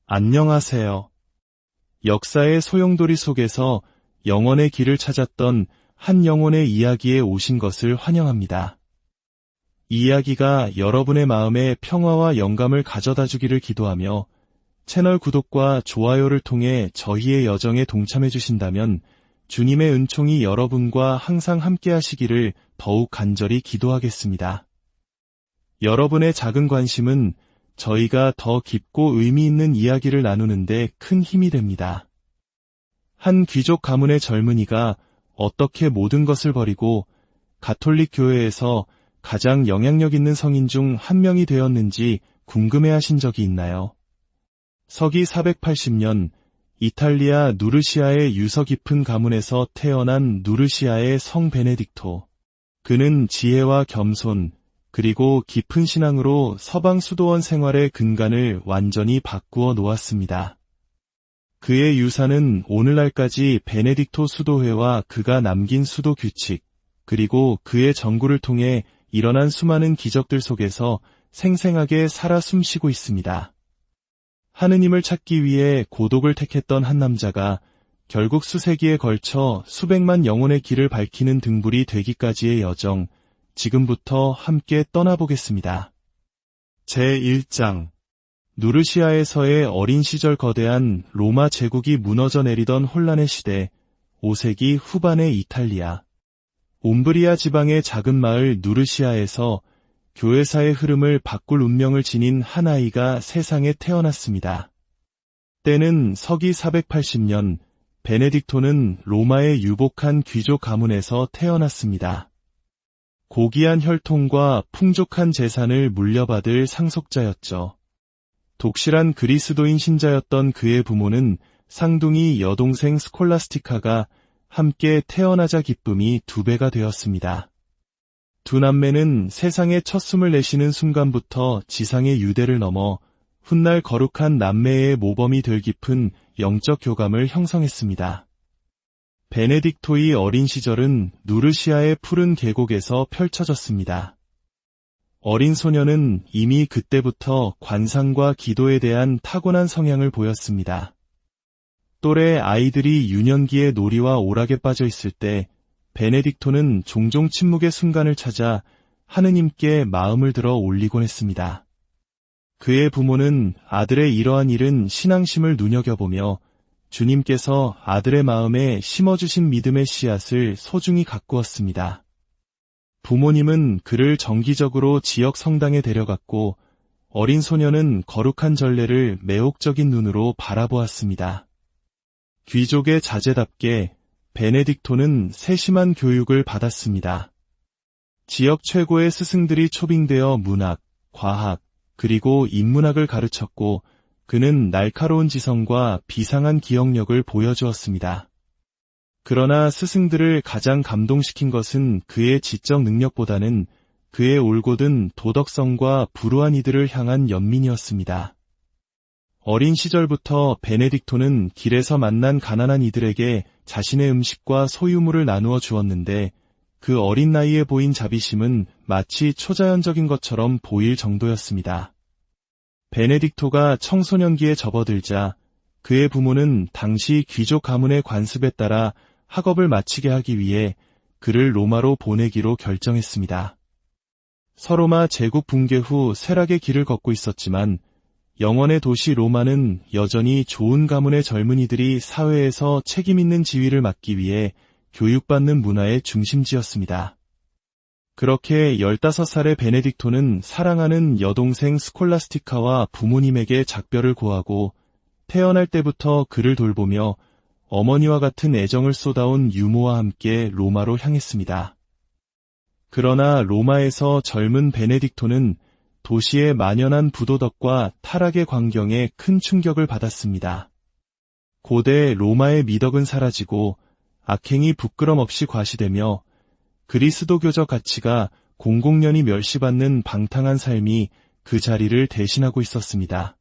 안녕하세요. 역사의 소용돌이 속에서 영혼의 길을 찾았던 한 영혼의 이야기에 오신 것을 환영합니다. 이 이야기가 여러분의 마음에 평화와 영감을 가져다 주기를 기도하며 채널 구독과 좋아요를 통해 저희의 여정에 동참해 주신다면 주님의 은총이 여러분과 항상 함께 하시기를 더욱 간절히 기도하겠습니다. 여러분의 작은 관심은 저희가 더 깊고 의미 있는 이야기를 나누는데 큰 힘이 됩니다. 한 귀족 가문의 젊은이가 어떻게 모든 것을 버리고 가톨릭 교회에서 가장 영향력 있는 성인 중 한 명이 되었는지 궁금해하신 적이 있나요? 서기 480년 이탈리아 누르시아의 유서 깊은 가문에서 태어난 누르시아의 성 베네딕토. 그는 지혜와 겸손, 그리고 깊은 신앙으로 서방 수도원 생활의 근간을 완전히 바꾸어 놓았습니다. 그의 유산은 오늘날까지 베네딕토 수도회와 그가 남긴 수도 규칙, 그리고 그의 전구를 통해 일어난 수많은 기적들 속에서 생생하게 살아 숨쉬고 있습니다. 하느님을 찾기 위해 고독을 택했던 한 남자가 결국 수세기에 걸쳐 수백만 영혼의 길을 밝히는 등불이 되기까지의 여정, 지금부터 함께 떠나보겠습니다. 제1장 누르시아에서의 어린 시절 거대한 로마 제국이 무너져 내리던 혼란의 시대, 5세기 후반의 이탈리아. 옴브리아 지방의 작은 마을 누르시아에서 교회사의 흐름을 바꿀 운명을 지닌 한 아이가 세상에 태어났습니다. 때는 서기 480년, 베네딕토는 로마의 유복한 귀족 가문에서 태어났습니다. 고귀한 혈통과 풍족한 재산을 물려받을 상속자였죠. 독실한 그리스도인 신자였던 그의 부모는 쌍둥이 여동생 스콜라스티카가 함께 태어나자 기쁨이 2배가 되었습니다. 두 남매는 세상에 첫 숨을 내쉬는 순간부터 지상의 유대를 넘어 훗날 거룩한 남매의 모범이 될 깊은 영적 교감을 형성했습니다. 베네딕토의 어린 시절은 누르시아의 푸른 계곡에서 펼쳐졌습니다. 어린 소녀는 이미 그때부터 관상과 기도에 대한 타고난 성향을 보였습니다. 또래 아이들이 유년기의 놀이와 오락에 빠져 있을 때 베네딕토는 종종 침묵의 순간을 찾아 하느님께 마음을 들어 올리곤 했습니다. 그의 부모는 아들의 이러한 일은 신앙심을 눈여겨보며 주님께서 아들의 마음에 심어주신 믿음의 씨앗을 소중히 가꾸었습니다. 부모님은 그를 정기적으로 지역 성당에 데려갔고 어린 소녀는 거룩한 전례를 매혹적인 눈으로 바라보았습니다. 귀족의 자제답게 베네딕토는 세심한 교육을 받았습니다. 지역 최고의 스승들이 초빙되어 문학, 과학, 그리고 인문학을 가르쳤고 그는 날카로운 지성과 비상한 기억력을 보여주었습니다. 그러나 스승들을 가장 감동시킨 것은 그의 지적 능력보다는 그의 올곧은 도덕성과 불우한 이들을 향한 연민이었습니다. 어린 시절부터 베네딕토는 길에서 만난 가난한 이들에게 자신의 음식과 소유물을 나누어 주었는데 그 어린 나이에 보인 자비심은 마치 초자연적인 것처럼 보일 정도였습니다. 베네딕토가 청소년기에 접어들자 그의 부모는 당시 귀족 가문의 관습에 따라 학업을 마치게 하기 위해 그를 로마로 보내기로 결정했습니다. 서로마 제국 붕괴 후 쇠락의 길을 걷고 있었지만 영원의 도시 로마는 여전히 좋은 가문의 젊은이들이 사회에서 책임있는 지위를 맡기 위해 교육받는 문화의 중심지였습니다. 그렇게 15살의 베네딕토는 사랑하는 여동생 스콜라스티카와 부모님에게 작별을 고하고 태어날 때부터 그를 돌보며 어머니와 같은 애정을 쏟아온 유모와 함께 로마로 향했습니다. 그러나 로마에서 젊은 베네딕토는 도시의 만연한 부도덕과 타락의 광경에 큰 충격을 받았습니다. 고대 로마의 미덕은 사라지고 악행이 부끄럼 없이 과시되며 그리스도교적 가치가 공공연히 멸시받는 방탕한 삶이 그 자리를 대신하고 있었습니다.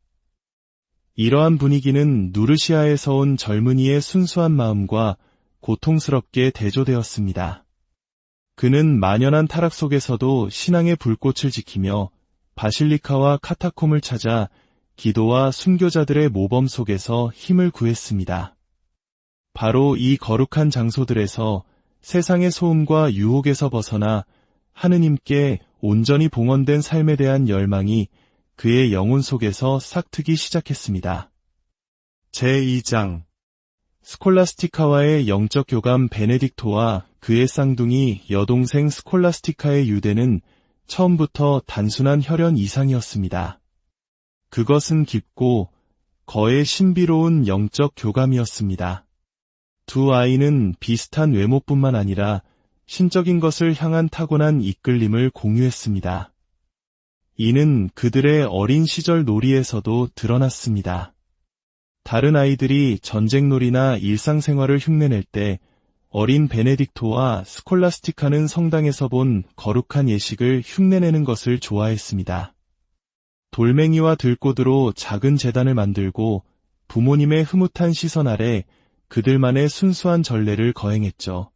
이러한 분위기는 누르시아에서 온 젊은이의 순수한 마음과 고통스럽게 대조되었습니다. 그는 만연한 타락 속에서도 신앙의 불꽃을 지키며 바실리카와 카타콤을 찾아 기도와 순교자들의 모범 속에서 힘을 구했습니다. 바로 이 거룩한 장소들에서 세상의 소음과 유혹에서 벗어나 하느님께 온전히 봉헌된 삶에 대한 열망이 그의 영혼 속에서 싹트기 시작했습니다. 제2장 스콜라스티카와의 영적 교감 베네딕토와 그의 쌍둥이 여동생 스콜라스티카의 유대는 처음부터 단순한 혈연 이상이었습니다. 그것은 깊고 거의 신비로운 영적 교감이었습니다. 두 아이는 비슷한 외모뿐만 아니라 신적인 것을 향한 타고난 이끌림을 공유했습니다. 이는 그들의 어린 시절 놀이에서도 드러났습니다. 다른 아이들이 전쟁놀이나 일상생활을 흉내낼 때 어린 베네딕토와 스콜라스티카는 성당에서 본 거룩한 예식을 흉내내는 것을 좋아했습니다. 돌멩이와 들꽃으로 작은 제단을 만들고 부모님의 흐뭇한 시선 아래 그들만의 순수한 전례를 거행했죠.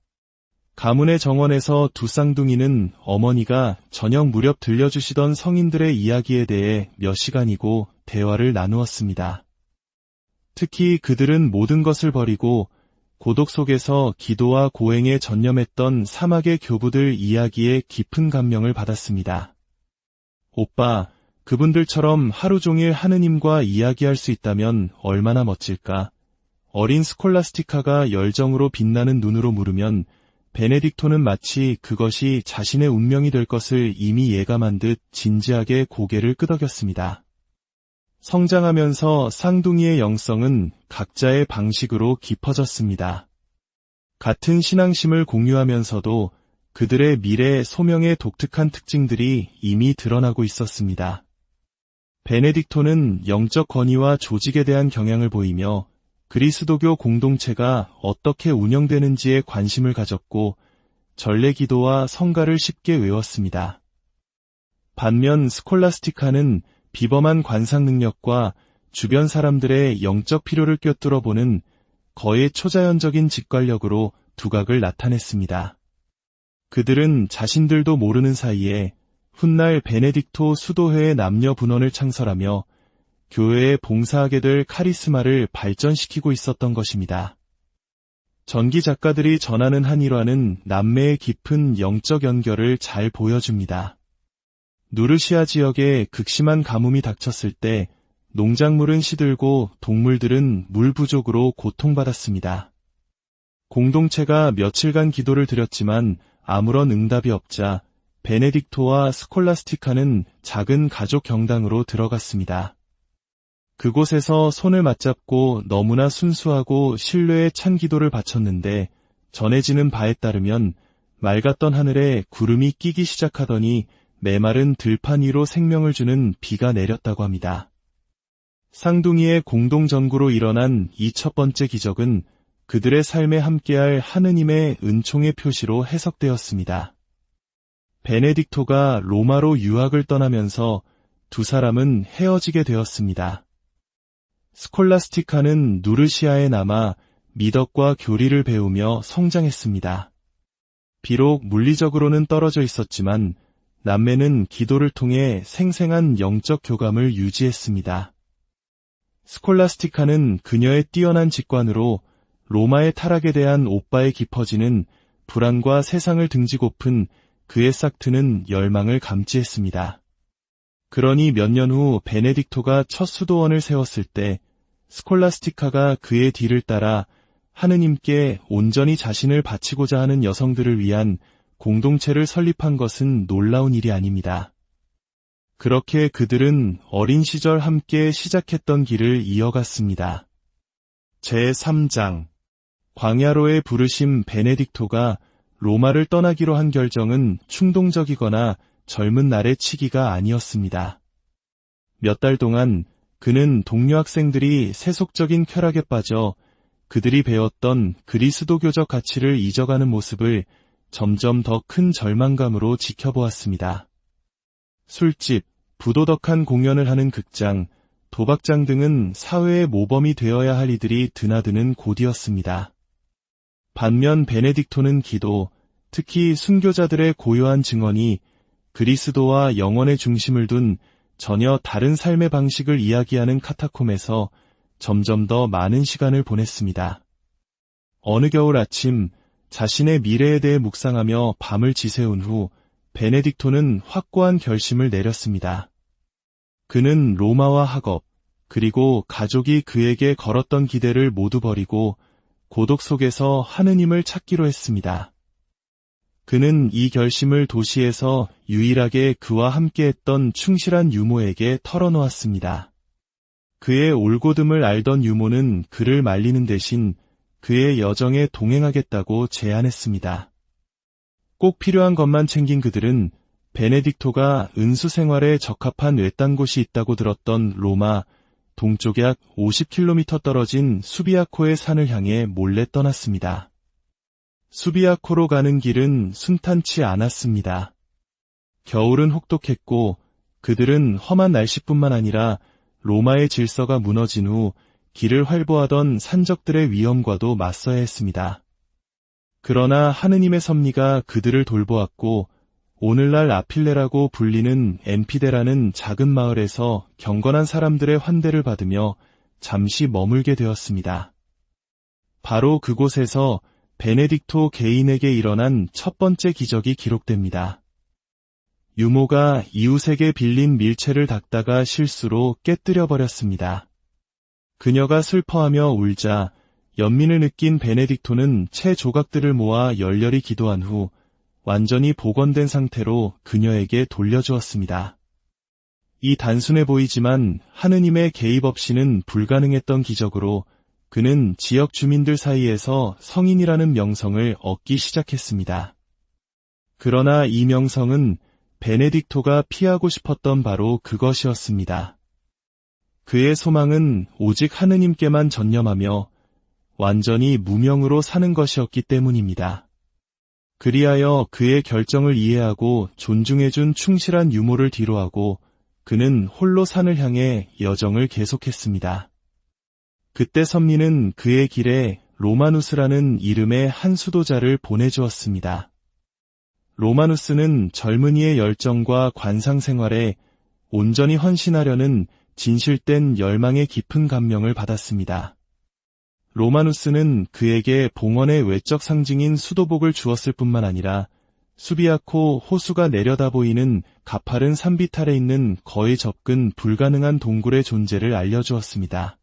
가문의 정원에서 두 쌍둥이는 어머니가 저녁 무렵 들려주시던 성인들의 이야기에 대해 몇 시간이고 대화를 나누었습니다. 특히 그들은 모든 것을 버리고 고독 속에서 기도와 고행에 전념했던 사막의 교부들 이야기에 깊은 감명을 받았습니다. 오빠, 그분들처럼 하루 종일 하느님과 이야기할 수 있다면 얼마나 멋질까? 어린 스콜라스티카가 열정으로 빛나는 눈으로 물으면 베네딕토는 마치 그것이 자신의 운명이 될 것을 이미 예감한 듯 진지하게 고개를 끄덕였습니다. 성장하면서 쌍둥이의 영성은 각자의 방식으로 깊어졌습니다. 같은 신앙심을 공유하면서도 그들의 미래 소명의 독특한 특징들이 이미 드러나고 있었습니다. 베네딕토는 영적 권위와 조직에 대한 경향을 보이며 그리스도교 공동체가 어떻게 운영되는지에 관심을 가졌고 전례기도와 성가를 쉽게 외웠습니다. 반면 스콜라스티카는 비범한 관상 능력과 주변 사람들의 영적 필요를 꿰뚫어보는 거의 초자연적인 직관력으로 두각을 나타냈습니다. 그들은 자신들도 모르는 사이에 훗날 베네딕토 수도회의 남녀 분원을 창설하며 교회에 봉사하게 될 카리스마를 발전시키고 있었던 것입니다. 전기 작가들이 전하는 한 일화는 남매의 깊은 영적 연결을 잘 보여줍니다. 누르시아 지역에 극심한 가뭄이 닥쳤을 때 농작물은 시들고 동물들은 물 부족으로 고통받았습니다. 공동체가 며칠간 기도를 드렸지만 아무런 응답이 없자 베네딕토와 스콜라스티카는 작은 가족 경당으로 들어갔습니다. 그곳에서 손을 맞잡고 너무나 순수하고 신뢰에 찬 기도를 바쳤는데 전해지는 바에 따르면 맑았던 하늘에 구름이 끼기 시작하더니 메마른 들판 위로 생명을 주는 비가 내렸다고 합니다. 쌍둥이의 공동전구로 일어난 이 첫 번째 기적은 그들의 삶에 함께할 하느님의 은총의 표시로 해석되었습니다. 베네딕토가 로마로 유학을 떠나면서 두 사람은 헤어지게 되었습니다. 스콜라스티카는 누르시아에 남아 미덕과 교리를 배우며 성장했습니다. 비록 물리적으로는 떨어져 있었지만 남매는 기도를 통해 생생한 영적 교감을 유지했습니다. 스콜라스티카는 그녀의 뛰어난 직관으로 로마의 타락에 대한 오빠의 깊어지는 불안과 세상을 등지고픈 그의 싹트는 열망을 감지했습니다. 그러니 몇 년 후 베네딕토가 첫 수도원을 세웠을 때 스콜라스티카가 그의 뒤를 따라 하느님께 온전히 자신을 바치고자 하는 여성들을 위한 공동체를 설립한 것은 놀라운 일이 아닙니다. 그렇게 그들은 어린 시절 함께 시작했던 길을 이어갔습니다. 제3장 광야로의 부르심. 베네딕토가 로마를 떠나기로 한 결정은 충동적이거나 젊은 날의 치기가 아니었습니다. 몇 달 동안 그는 동료 학생들이 세속적인 쾌락에 빠져 그들이 배웠던 그리스도교적 가치를 잊어가는 모습을 점점 더 큰 절망감으로 지켜보았습니다. 술집, 부도덕한 공연을 하는 극장, 도박장 등은 사회의 모범이 되어야 할 이들이 드나드는 곳이었습니다. 반면 베네딕토는 기도, 특히 순교자들의 고요한 증언이 그리스도와 영혼의 중심을 둔 전혀 다른 삶의 방식을 이야기하는 카타콤에서 점점 더 많은 시간을 보냈습니다. 어느 겨울 아침 자신의 미래에 대해 묵상하며 밤을 지새운 후 베네딕토는 확고한 결심을 내렸습니다. 그는 로마와 학업, 그리고 가족이 그에게 걸었던 기대를 모두 버리고 고독 속에서 하느님을 찾기로 했습니다. 그는 이 결심을 도시에서 유일하게 그와 함께했던 충실한 유모에게 털어놓았습니다. 그의 올곧음을 알던 유모는 그를 말리는 대신 그의 여정에 동행하겠다고 제안했습니다. 꼭 필요한 것만 챙긴 그들은 베네딕토가 은수 생활에 적합한 외딴 곳이 있다고 들었던 로마 동쪽 약 50km 떨어진 수비아코의 산을 향해 몰래 떠났습니다. 수비아코로 가는 길은 순탄치 않았습니다. 겨울은 혹독했고 그들은 험한 날씨뿐만 아니라 로마의 질서가 무너진 후 길을 활보하던 산적들의 위험과도 맞서야 했습니다. 그러나 하느님의 섭리가 그들을 돌보았고 오늘날 아필레라고 불리는 엠피데라는 작은 마을에서 경건한 사람들의 환대를 받으며 잠시 머물게 되었습니다. 바로 그곳에서 베네딕토 개인에게 일어난 첫 번째 기적이 기록됩니다. 유모가 이웃에게 빌린 밀채를 닦다가 실수로 깨뜨려 버렸습니다. 그녀가 슬퍼하며 울자 연민을 느낀 베네딕토는 채 조각들을 모아 열렬히 기도한 후 완전히 복원된 상태로 그녀에게 돌려주었습니다. 이 단순해 보이지만 하느님의 개입 없이는 불가능했던 기적으로 그는 지역 주민들 사이에서 성인이라는 명성을 얻기 시작했습니다. 그러나 이 명성은 베네딕토가 피하고 싶었던 바로 그것이었습니다. 그의 소망은 오직 하느님께만 전념하며 완전히 무명으로 사는 것이었기 때문입니다. 그리하여 그의 결정을 이해하고 존중해준 충실한 유모를 뒤로하고 그는 홀로 산을 향해 여정을 계속했습니다. 그때 섭리는 그의 길에 로마누스라는 이름의 한 수도자를 보내주었습니다. 로마누스는 젊은이의 열정과 관상 생활에 온전히 헌신하려는 진실된 열망의 깊은 감명을 받았습니다. 로마누스는 그에게 봉헌의 외적 상징인 수도복을 주었을 뿐만 아니라 수비아코 호수가 내려다 보이는 가파른 산비탈에 있는 거의 접근 불가능한 동굴의 존재를 알려주었습니다.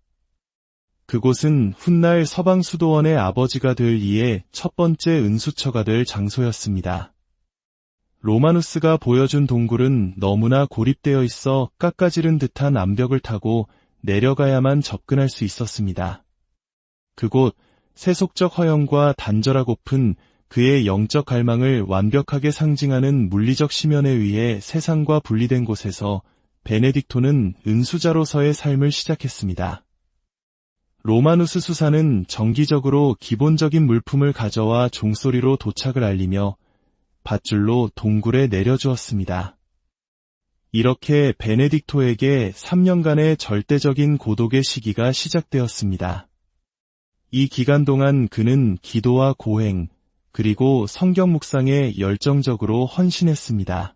그곳은 훗날 서방 수도원의 아버지가 될 이의 첫 번째 은수처가 될 장소였습니다. 로마누스가 보여준 동굴은 너무나 고립되어 있어 깎아지른 듯한 암벽을 타고 내려가야만 접근할 수 있었습니다. 그곳 세속적 허영과 단절하고픈 그의 영적 갈망을 완벽하게 상징하는 물리적 심연에 의해 세상과 분리된 곳에서 베네딕토는 은수자로서의 삶을 시작했습니다. 로마누스 수사는 정기적으로 기본적인 물품을 가져와 종소리로 도착을 알리며 밧줄로 동굴에 내려주었습니다. 이렇게 베네딕토에게 3년간의 절대적인 고독의 시기가 시작되었습니다. 이 기간 동안 그는 기도와 고행, 그리고 성경 묵상에 열정적으로 헌신했습니다.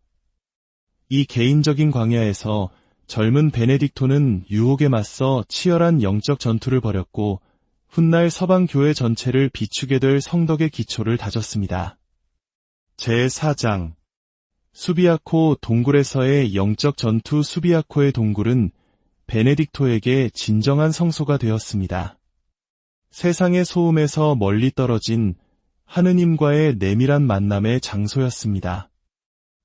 이 개인적인 광야에서 젊은 베네딕토는 유혹에 맞서 치열한 영적 전투를 벌였고 훗날 서방 교회 전체를 비추게 될 성덕의 기초를 다졌습니다. 제4장 수비아코 동굴에서의 영적 전투. 수비아코의 동굴은 베네딕토에게 진정한 성소가 되었습니다. 세상의 소음에서 멀리 떨어진 하느님과의 내밀한 만남의 장소였습니다.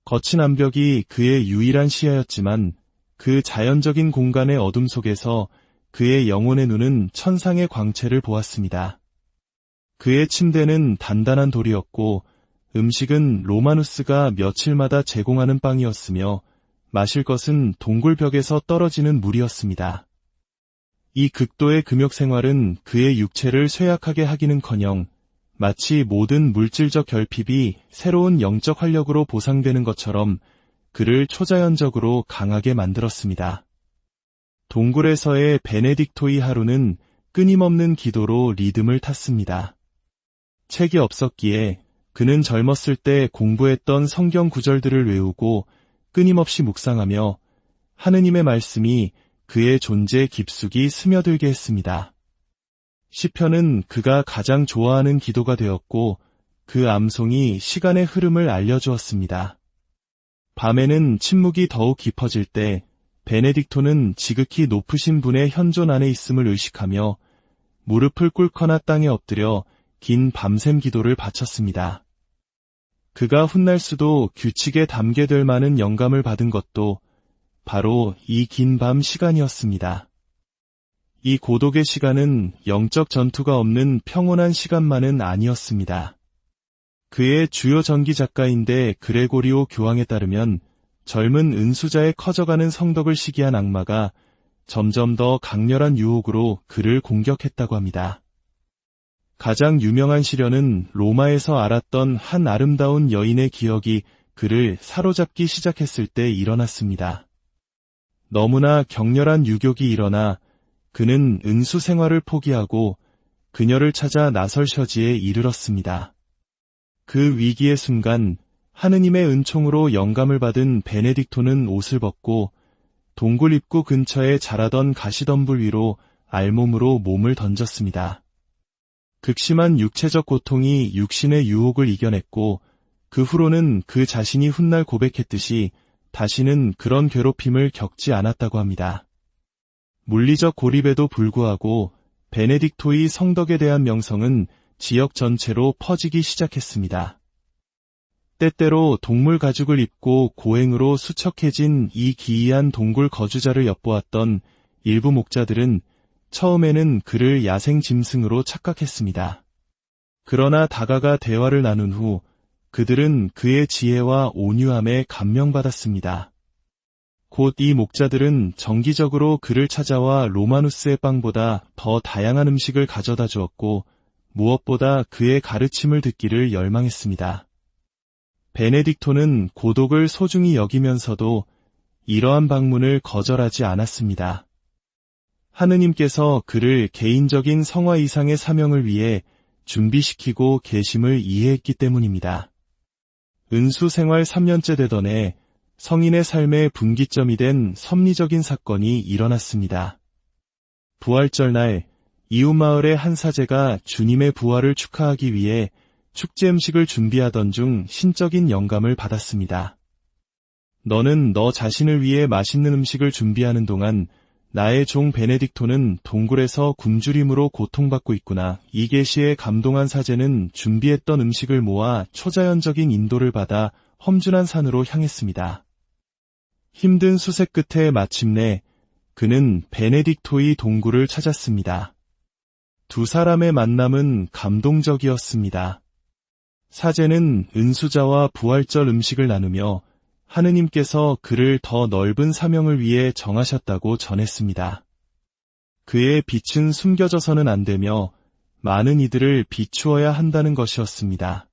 거친 암벽이 그의 유일한 시야였지만 그 자연적인 공간의 어둠 속에서 그의 영혼의 눈은 천상의 광채를 보았습니다. 그의 침대는 단단한 돌이었고 음식은 로마누스가 며칠마다 제공하는 빵이었으며 마실 것은 동굴벽에서 떨어지는 물이었습니다. 이 극도의 금욕 생활은 그의 육체를 쇠약하게 하기는커녕 마치 모든 물질적 결핍이 새로운 영적 활력으로 보상되는 것처럼 그를 초자연적으로 강하게 만들었습니다. 동굴에서의 베네딕토의 하루는 끊임없는 기도로 리듬을 탔습니다. 책이 없었기에 그는 젊었을 때 공부했던 성경 구절들을 외우고 끊임없이 묵상하며 하느님의 말씀이 그의 존재 깊숙이 스며들게 했습니다. 시편은 그가 가장 좋아하는 기도가 되었고 그 암송이 시간의 흐름을 알려주었습니다. 밤에는 침묵이 더욱 깊어질 때 베네딕토는 지극히 높으신 분의 현존 안에 있음을 의식하며 무릎을 꿇거나 땅에 엎드려 긴 밤샘 기도를 바쳤습니다. 그가 훗날 수도 규칙에 담게될 많은 영감을 받은 것도 바로 이 긴 밤 시간이었습니다. 이 고독의 시간은 영적 전투가 없는 평온한 시간만은 아니었습니다. 그의 주요 전기 작가인데 그레고리오 교황에 따르면 젊은 은수자의 커져가는 성덕을 시기한 악마가 점점 더 강렬한 유혹으로 그를 공격했다고 합니다. 가장 유명한 시련은 로마에서 알았던 한 아름다운 여인의 기억이 그를 사로잡기 시작했을 때 일어났습니다. 너무나 격렬한 유격이 일어나 그는 은수 생활을 포기하고 그녀를 찾아 나설셔지에 이르렀습니다. 그 위기의 순간 하느님의 은총으로 영감을 받은 베네딕토는 옷을 벗고 동굴 입구 근처에 자라던 가시덤불 위로 알몸으로 몸을 던졌습니다. 극심한 육체적 고통이 육신의 유혹을 이겨냈고 그 후로는 그 자신이 훗날 고백했듯이 다시는 그런 괴롭힘을 겪지 않았다고 합니다. 물리적 고립에도 불구하고 베네딕토의 성덕에 대한 명성은 지역 전체로 퍼지기 시작했습니다. 때때로 동물 가죽을 입고 고행으로 수척해진 이 기이한 동굴 거주자를 엿보았던 일부 목자들은 처음에는 그를 야생 짐승으로 착각했습니다. 그러나 다가가 대화를 나눈 후 그들은 그의 지혜와 온유함에 감명받았습니다. 곧 이 목자들은 정기적으로 그를 찾아와 로마누스의 빵보다 더 다양한 음식을 가져다 주었고 무엇보다 그의 가르침을 듣기를 열망했습니다. 베네딕토는 고독을 소중히 여기면서도 이러한 방문을 거절하지 않았습니다. 하느님께서 그를 개인적인 성화 이상의 사명을 위해 준비시키고 계심을 이해했기 때문입니다. 은수 생활 3년째 되던 해 성인의 삶의 분기점이 된 섭리적인 사건이 일어났습니다. 부활절 날 이웃마을의 한 사제가 주님의 부활을 축하하기 위해 축제 음식을 준비하던 중 신적인 영감을 받았습니다. 너는 너 자신을 위해 맛있는 음식을 준비하는 동안 나의 종 베네딕토는 동굴에서 굶주림으로 고통받고 있구나. 이 계시에 감동한 사제는 준비했던 음식을 모아 초자연적인 인도를 받아 험준한 산으로 향했습니다. 힘든 수색 끝에 마침내 그는 베네딕토의 동굴을 찾았습니다. 두 사람의 만남은 감동적이었습니다. 사제는 은수자와 부활절 음식을 나누며 하느님께서 그를 더 넓은 사명을 위해 정하셨다고 전했습니다. 그의 빛은 숨겨져서는 안 되며 많은 이들을 비추어야 한다는 것이었습니다.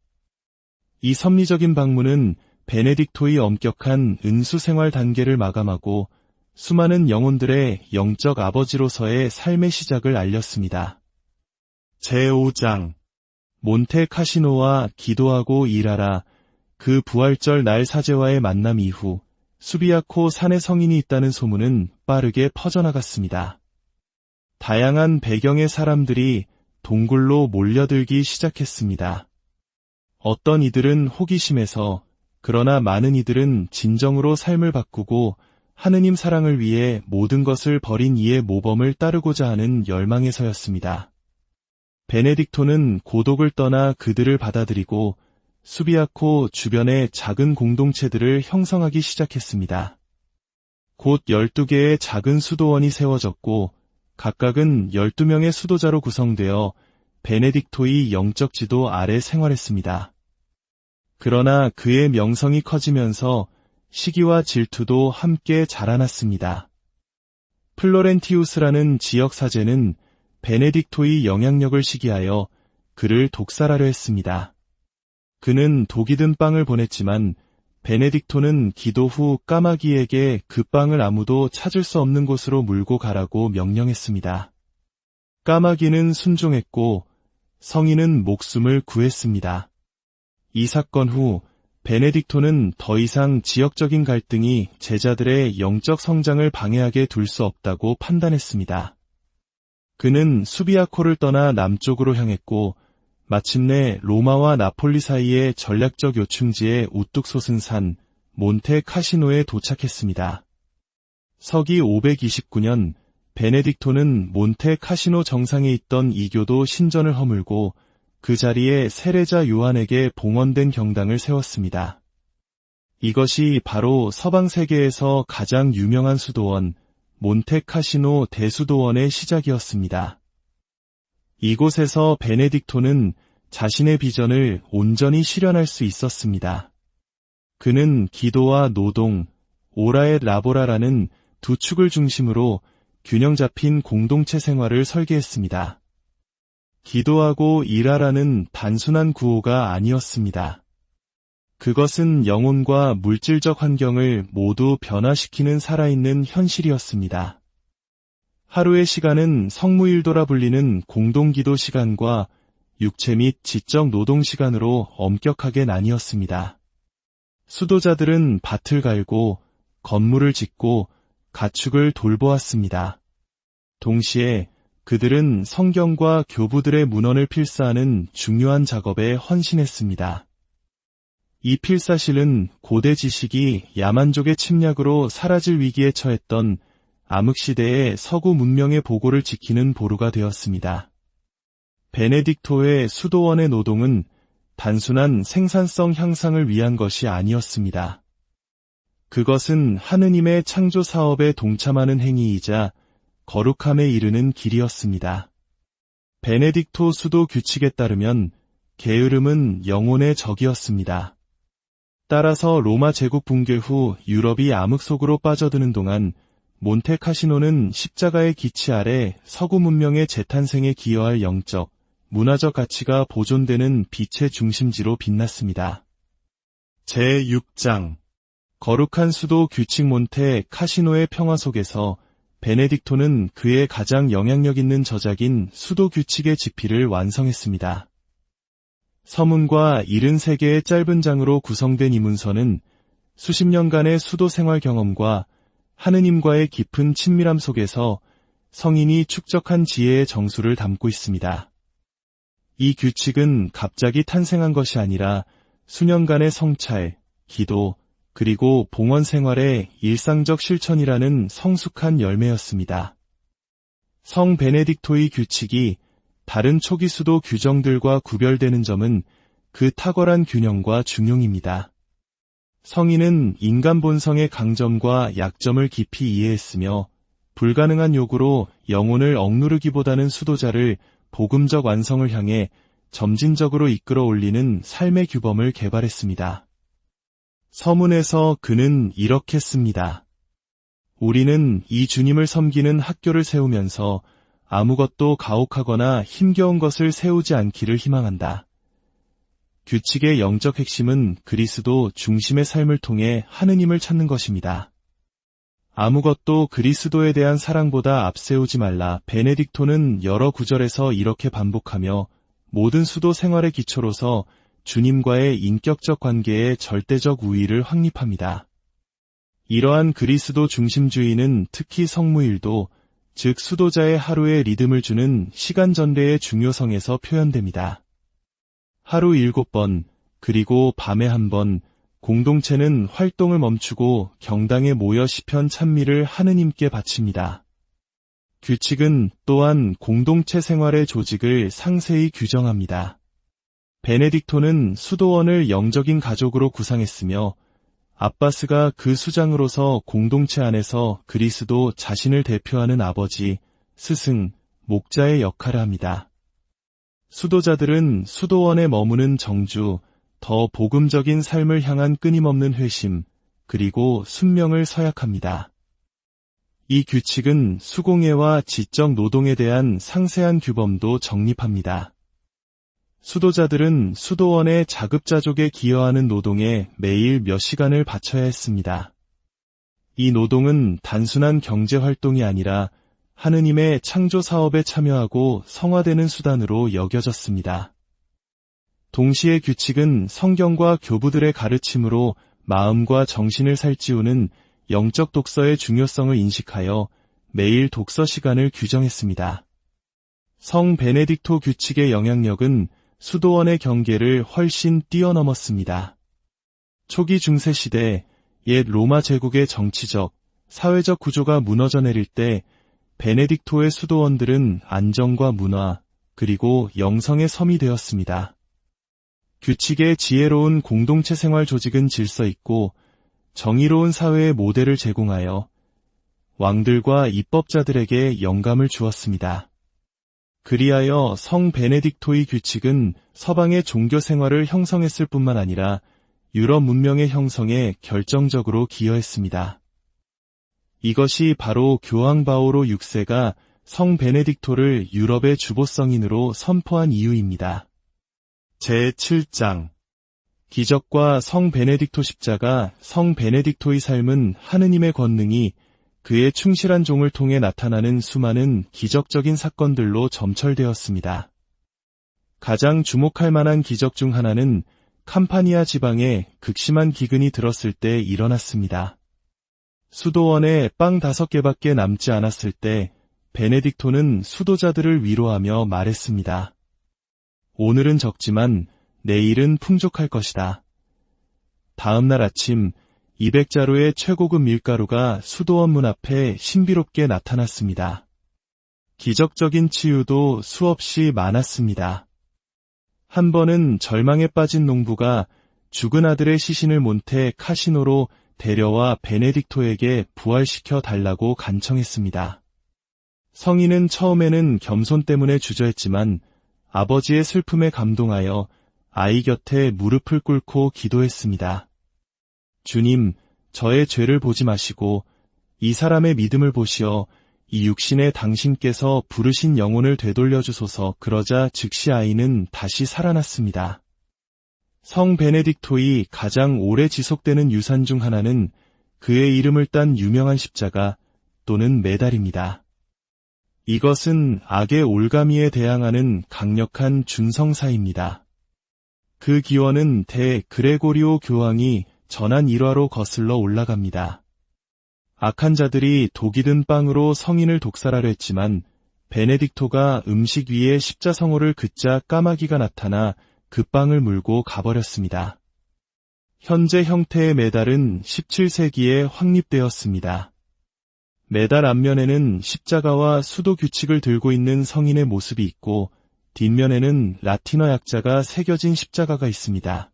이 섭리적인 방문은 베네딕토의 엄격한 은수 생활 단계를 마감하고 수많은 영혼들의 영적 아버지로서의 삶의 시작을 알렸습니다. 제5장 몬테 카시노와 기도하고 일하라. 그 부활절 날 사제와의 만남 이후 수비아코 산에 성인이 있다는 소문은 빠르게 퍼져나갔습니다. 다양한 배경의 사람들이 동굴로 몰려들기 시작했습니다. 어떤 이들은 호기심에서, 그러나 많은 이들은 진정으로 삶을 바꾸고 하느님 사랑을 위해 모든 것을 버린 이의 모범을 따르고자 하는 열망에서였습니다. 베네딕토는 고독을 떠나 그들을 받아들이고 수비아코 주변의 작은 공동체들을 형성하기 시작했습니다. 곧 12개의 작은 수도원이 세워졌고 각각은 12명의 수도자로 구성되어 베네딕토의 영적 지도 아래 생활했습니다. 그러나 그의 명성이 커지면서 시기와 질투도 함께 자라났습니다. 플로렌티우스라는 지역 사제는 베네딕토의 영향력을 시기하여 그를 독살하려 했습니다. 그는 독이 든 빵을 보냈지만 베네딕토는 기도 후 까마귀에게 그 빵을 아무도 찾을 수 없는 곳으로 물고 가라고 명령했습니다. 까마귀는 순종했고 성인은 목숨을 구했습니다. 이 사건 후 베네딕토는 더 이상 지역적인 갈등이 제자들의 영적 성장을 방해하게 둘 수 없다고 판단했습니다. 그는 수비아코를 떠나 남쪽으로 향했고 마침내 로마와 나폴리 사이의 전략적 요충지에 우뚝 솟은 산 몬테 카시노에 도착했습니다. 서기 529년 베네딕토는 몬테 카시노 정상에 있던 이교도 신전을 허물고 그 자리에 세례자 요한에게 봉헌된 경당을 세웠습니다. 이것이 바로 서방 세계에서 가장 유명한 수도원 몬테 카시노 대수도원의 시작이었습니다. 이곳에서 베네딕토는 자신의 비전을 온전히 실현할 수 있었습니다. 그는 기도와 노동, 오라의 라보라라는 두 축을 중심으로 균형 잡힌 공동체 생활을 설계했습니다. 기도하고 일하라는 단순한 구호가 아니었습니다. 그것은 영혼과 물질적 환경을 모두 변화시키는 살아있는 현실이었습니다. 하루의 시간은 성무일도라 불리는 공동기도 시간과 육체 및 지적 노동 시간으로 엄격하게 나뉘었습니다. 수도자들은 밭을 갈고 건물을 짓고 가축을 돌보았습니다. 동시에 그들은 성경과 교부들의 문헌을 필사하는 중요한 작업에 헌신했습니다. 이 필사실은 고대 지식이 야만족의 침략으로 사라질 위기에 처했던 암흑시대의 서구 문명의 보고를 지키는 보루가 되었습니다. 베네딕토의 수도원의 노동은 단순한 생산성 향상을 위한 것이 아니었습니다. 그것은 하느님의 창조 사업에 동참하는 행위이자 거룩함에 이르는 길이었습니다. 베네딕토 수도 규칙에 따르면 게으름은 영혼의 적이었습니다. 따라서 로마 제국 붕괴 후 유럽이 암흑 속으로 빠져드는 동안 몬테 카시노는 십자가의 기치 아래 서구 문명의 재탄생에 기여할 영적, 문화적 가치가 보존되는 빛의 중심지로 빛났습니다. 제6장 거룩한 수도 규칙 몬테 카시노의 평화 속에서 베네딕토는 그의 가장 영향력 있는 저작인 수도 규칙의 지필을 완성했습니다. 서문과 73개의 짧은 장으로 구성된 이 문서는 수십 년간의 수도 생활 경험과 하느님과의 깊은 친밀함 속에서 성인이 축적한 지혜의 정수를 담고 있습니다. 이 규칙은 갑자기 탄생한 것이 아니라 수년간의 성찰, 기도, 그리고 봉헌 생활의 일상적 실천이라는 성숙한 열매였습니다. 성 베네딕토의 규칙이 다른 초기 수도 규정들과 구별되는 점은 그 탁월한 균형과 중용입니다. 성인은 인간 본성의 강점과 약점을 깊이 이해했으며 불가능한 요구로 영혼을 억누르기보다는 수도자를 복음적 완성을 향해 점진적으로 이끌어 올리는 삶의 규범을 개발했습니다. 서문에서 그는 이렇게 씁니다. 우리는 이 주님을 섬기는 학교를 세우면서 아무것도 가혹하거나 힘겨운 것을 세우지 않기를 희망한다. 규칙의 영적 핵심은 그리스도 중심의 삶을 통해 하느님을 찾는 것입니다. 아무것도 그리스도에 대한 사랑보다 앞세우지 말라. 베네딕토는 여러 구절에서 이렇게 반복하며 모든 수도 생활의 기초로서 주님과의 인격적 관계의 절대적 우위를 확립합니다. 이러한 그리스도 중심주의는 특히 성무일도, 즉 수도자의 하루의 리듬을 주는 시간 전례의 중요성에서 표현됩니다. 하루 7번, 그리고 밤에 1번, 공동체는 활동을 멈추고 경당에 모여 시편 찬미를 하느님께 바칩니다. 규칙은 또한 공동체 생활의 조직을 상세히 규정합니다. 베네딕토는 수도원을 영적인 가족으로 구상했으며 아바스가 그 수장으로서 공동체 안에서 그리스도 자신을 대표하는 아버지, 스승, 목자의 역할을 합니다. 수도자들은 수도원에 머무는 정주, 더 복음적인 삶을 향한 끊임없는 회심, 그리고 순명을 서약합니다. 이 규칙은 수공예와 지적 노동에 대한 상세한 규범도 정립합니다. 수도자들은 수도원의 자급자족에 기여하는 노동에 매일 몇 시간을 바쳐야 했습니다. 이 노동은 단순한 경제활동이 아니라 하느님의 창조 사업에 참여하고 성화되는 수단으로 여겨졌습니다. 동시에 규칙은 성경과 교부들의 가르침으로 마음과 정신을 살찌우는 영적 독서의 중요성을 인식하여 매일 독서 시간을 규정했습니다. 성 베네딕토 규칙의 영향력은 수도원의 경계를 훨씬 뛰어넘었습니다. 초기 중세시대 옛 로마 제국의 정치적, 사회적 구조가 무너져 내릴 때 베네딕토의 수도원들은 안정과 문화, 그리고 영성의 섬이 되었습니다. 규칙의 지혜로운 공동체 생활 조직은 질서 있고 정의로운 사회의 모델을 제공하여 왕들과 입법자들에게 영감을 주었습니다. 그리하여 성 베네딕토의 규칙은 서방의 종교 생활을 형성했을 뿐만 아니라 유럽 문명의 형성에 결정적으로 기여했습니다. 이것이 바로 교황 바오로 6세가 성 베네딕토를 유럽의 주보성인으로 선포한 이유입니다. 제7장 기적과 성 베네딕토 십자가. 성 베네딕토의 삶은 하느님의 권능이 그의 충실한 종을 통해 나타나는 수많은 기적적인 사건들로 점철되었습니다. 가장 주목할 만한 기적 중 하나는 캄파니아 지방에 극심한 기근이 들었을 때 일어났습니다. 수도원에 빵 5개밖에 남지 않았을 때 베네딕토는 수도자들을 위로하며 말했습니다. 오늘은 적지만 내일은 풍족할 것이다. 다음 날 아침 200자루의 최고급 밀가루가 수도원 문 앞에 신비롭게 나타났습니다. 기적적인 치유도 수없이 많았습니다. 한 번은 절망에 빠진 농부가 죽은 아들의 시신을 몬테 카시노로 데려와 베네딕토에게 부활시켜 달라고 간청했습니다. 성인은 처음에는 겸손 때문에 주저했지만 아버지의 슬픔에 감동하여 아이 곁에 무릎을 꿇고 기도했습니다. 주님, 저의 죄를 보지 마시고 이 사람의 믿음을 보시어 이 육신에 당신께서 부르신 영혼을 되돌려 주소서. 그러자 즉시 아이는 다시 살아났습니다. 성 베네딕토의 가장 오래 지속되는 유산 중 하나는 그의 이름을 딴 유명한 십자가 또는 메달입니다. 이것은 악의 올가미에 대항하는 강력한 준성사입니다. 그 기원은 대 그레고리오 교황이 전한 일화로 거슬러 올라갑니다. 악한 자들이 독이 든 빵으로 성인을 독살하려 했지만 베네딕토가 음식 위에 십자성호를 긋자 까마귀가 나타나 그 빵을 물고 가버렸습니다. 현재 형태의 메달은 17세기에 확립되었습니다. 메달 앞면에는 십자가와 수도 규칙을 들고 있는 성인의 모습이 있고 뒷면에는 라틴어 약자가 새겨진 십자가가 있습니다.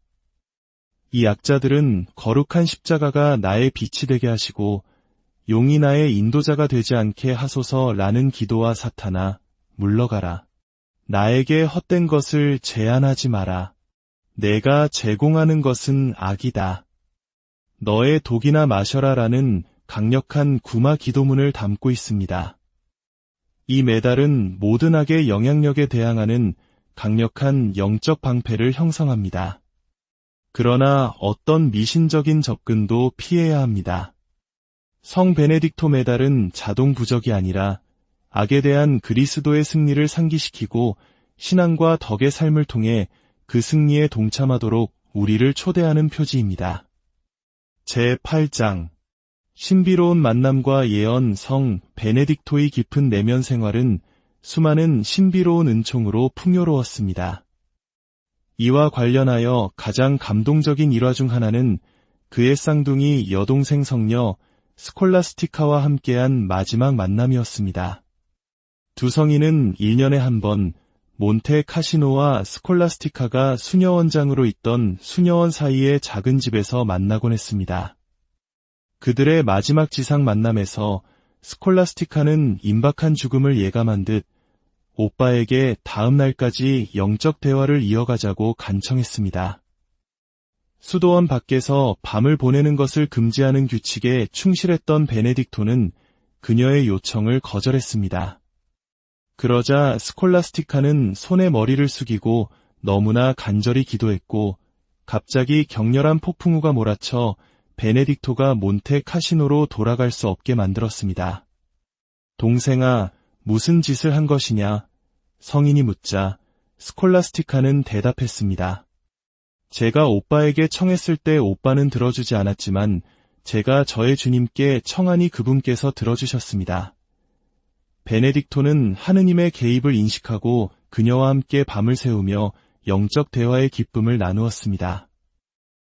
이 약자들은 거룩한 십자가가 나의 빛이 되게 하시고 용이 나의 인도자가 되지 않게 하소서라는 기도와 사탄아, 물러가라. 나에게 헛된 것을 제안하지 마라. 내가 제공하는 것은 악이다. 너의 독이나 마셔라라는 강력한 구마 기도문을 담고 있습니다. 이 메달은 모든 악의 영향력에 대항하는 강력한 영적 방패를 형성합니다. 그러나 어떤 미신적인 접근도 피해야 합니다. 성 베네딕토 메달은 자동 부적이 아니라 악에 대한 그리스도의 승리를 상기시키고 신앙과 덕의 삶을 통해 그 승리에 동참하도록 우리를 초대하는 표지입니다. 제8장 신비로운 만남과 예언. 성 베네딕토의 깊은 내면 생활은 수많은 신비로운 은총으로 풍요로웠습니다. 이와 관련하여 가장 감동적인 일화 중 하나는 그의 쌍둥이 여동생 성녀 스콜라스티카와 함께한 마지막 만남이었습니다. 두 성인은 1년에 한 번 몬테 카시노와 스콜라스티카가 수녀원장으로 있던 수녀원 사이의 작은 집에서 만나곤 했습니다. 그들의 마지막 지상 만남에서 스콜라스티카는 임박한 죽음을 예감한 듯 오빠에게 다음 날까지 영적 대화를 이어가자고 간청했습니다. 수도원 밖에서 밤을 보내는 것을 금지하는 규칙에 충실했던 베네딕토는 그녀의 요청을 거절했습니다. 그러자 스콜라스티카는 손에 머리를 숙이고 너무나 간절히 기도했고 갑자기 격렬한 폭풍우가 몰아쳐 베네딕토가 몬테 카시노로 돌아갈 수 없게 만들었습니다. 동생아, 무슨 짓을 한 것이냐? 성인이 묻자 스콜라스티카는 대답했습니다. 제가 오빠에게 청했을 때 오빠는 들어주지 않았지만 제가 저의 주님께 청하니 그분께서 들어주셨습니다. 베네딕토는 하느님의 개입을 인식하고 그녀와 함께 밤을 새우며 영적 대화의 기쁨을 나누었습니다.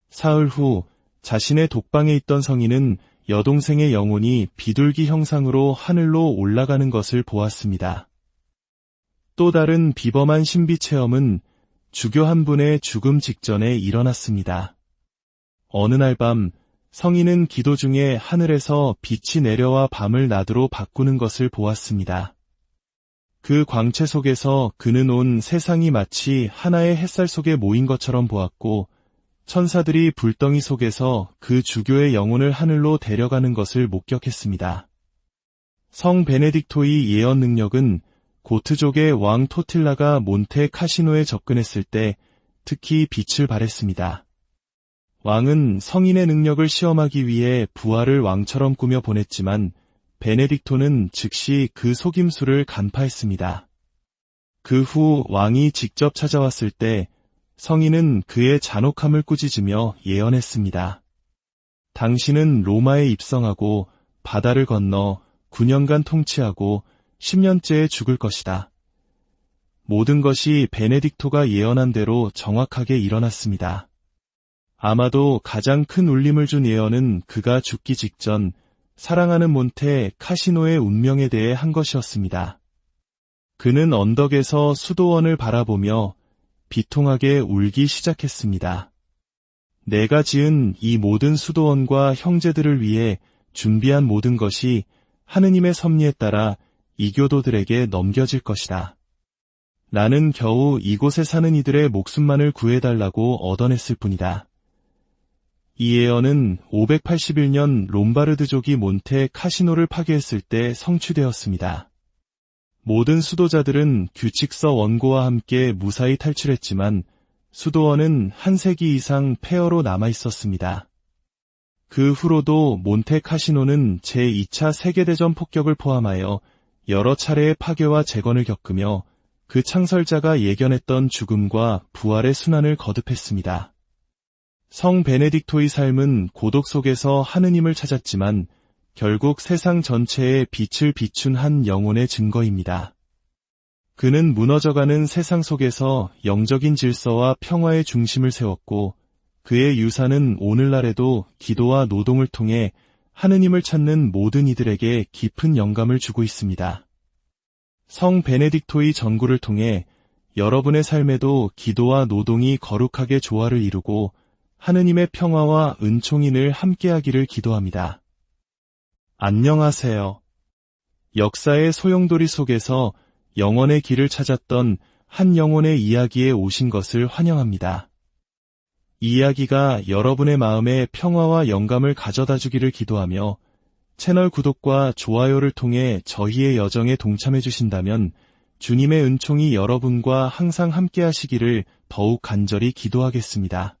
사흘 후 자신의 독방에 있던 성인은 여동생의 영혼이 비둘기 형상으로 하늘로 올라가는 것을 보았습니다. 또 다른 비범한 신비 체험은 주교 한 분의 죽음 직전에 일어났습니다. 어느 날 밤 성인은 기도 중에 하늘에서 빛이 내려와 밤을 낮으로 바꾸는 것을 보았습니다. 그 광채 속에서 그는 온 세상이 마치 하나의 햇살 속에 모인 것처럼 보았고 천사들이 불덩이 속에서 그 주교의 영혼을 하늘로 데려가는 것을 목격했습니다. 성 베네딕토의 예언 능력은 고트족의 왕 토틸라가 몬테 카시노에 접근했을 때 특히 빛을 발했습니다. 왕은 성인의 능력을 시험하기 위해 부하를 왕처럼 꾸며 보냈지만 베네딕토는 즉시 그 속임수를 간파했습니다. 그 후 왕이 직접 찾아왔을 때 성인은 그의 잔혹함을 꾸짖으며 예언했습니다. 당신은 로마에 입성하고 바다를 건너 9년간 통치하고 10년째에 죽을 것이다. 모든 것이 베네딕토가 예언한 대로 정확하게 일어났습니다. 아마도 가장 큰 울림을 준 예언은 그가 죽기 직전 사랑하는 몬테 카시노의 운명에 대해 한 것이었습니다. 그는 언덕에서 수도원을 바라보며 비통하게 울기 시작했습니다. 내가 지은 이 모든 수도원과 형제들을 위해 준비한 모든 것이 하느님의 섭리에 따라 이교도들에게 넘겨질 것이다. 나는 겨우 이곳에 사는 이들의 목숨만을 구해달라고 얻어냈을 뿐이다. 이 예언은 581년 롬바르드족이 몬테 카시노를 파괴했을 때 성취되었습니다. 모든 수도자들은 규칙서 원고와 함께 무사히 탈출했지만 수도원은 한 세기 이상 폐허로 남아있었습니다. 그 후로도 몬테 카시노는 제2차 세계대전 폭격을 포함하여 여러 차례의 파괴와 재건을 겪으며 그 창설자가 예견했던 죽음과 부활의 순환을 거듭했습니다. 성 베네딕토의 삶은 고독 속에서 하느님을 찾았지만 결국 세상 전체에 빛을 비춘 한 영혼의 증거입니다. 그는 무너져가는 세상 속에서 영적인 질서와 평화의 중심을 세웠고 그의 유산은 오늘날에도 기도와 노동을 통해 하느님을 찾는 모든 이들에게 깊은 영감을 주고 있습니다. 성 베네딕토의 전구를 통해 여러분의 삶에도 기도와 노동이 거룩하게 조화를 이루고 하느님의 평화와 은총이 늘 함께하기를 기도합니다. 안녕하세요. 역사의 소용돌이 속에서 영원의 길을 찾았던 한 영혼의 이야기에 오신 것을 환영합니다. 이 이야기가 여러분의 마음에 평화와 영감을 가져다 주기를 기도하며 채널 구독과 좋아요를 통해 저희의 여정에 동참해 주신다면 주님의 은총이 여러분과 항상 함께 하시기를 더욱 간절히 기도하겠습니다.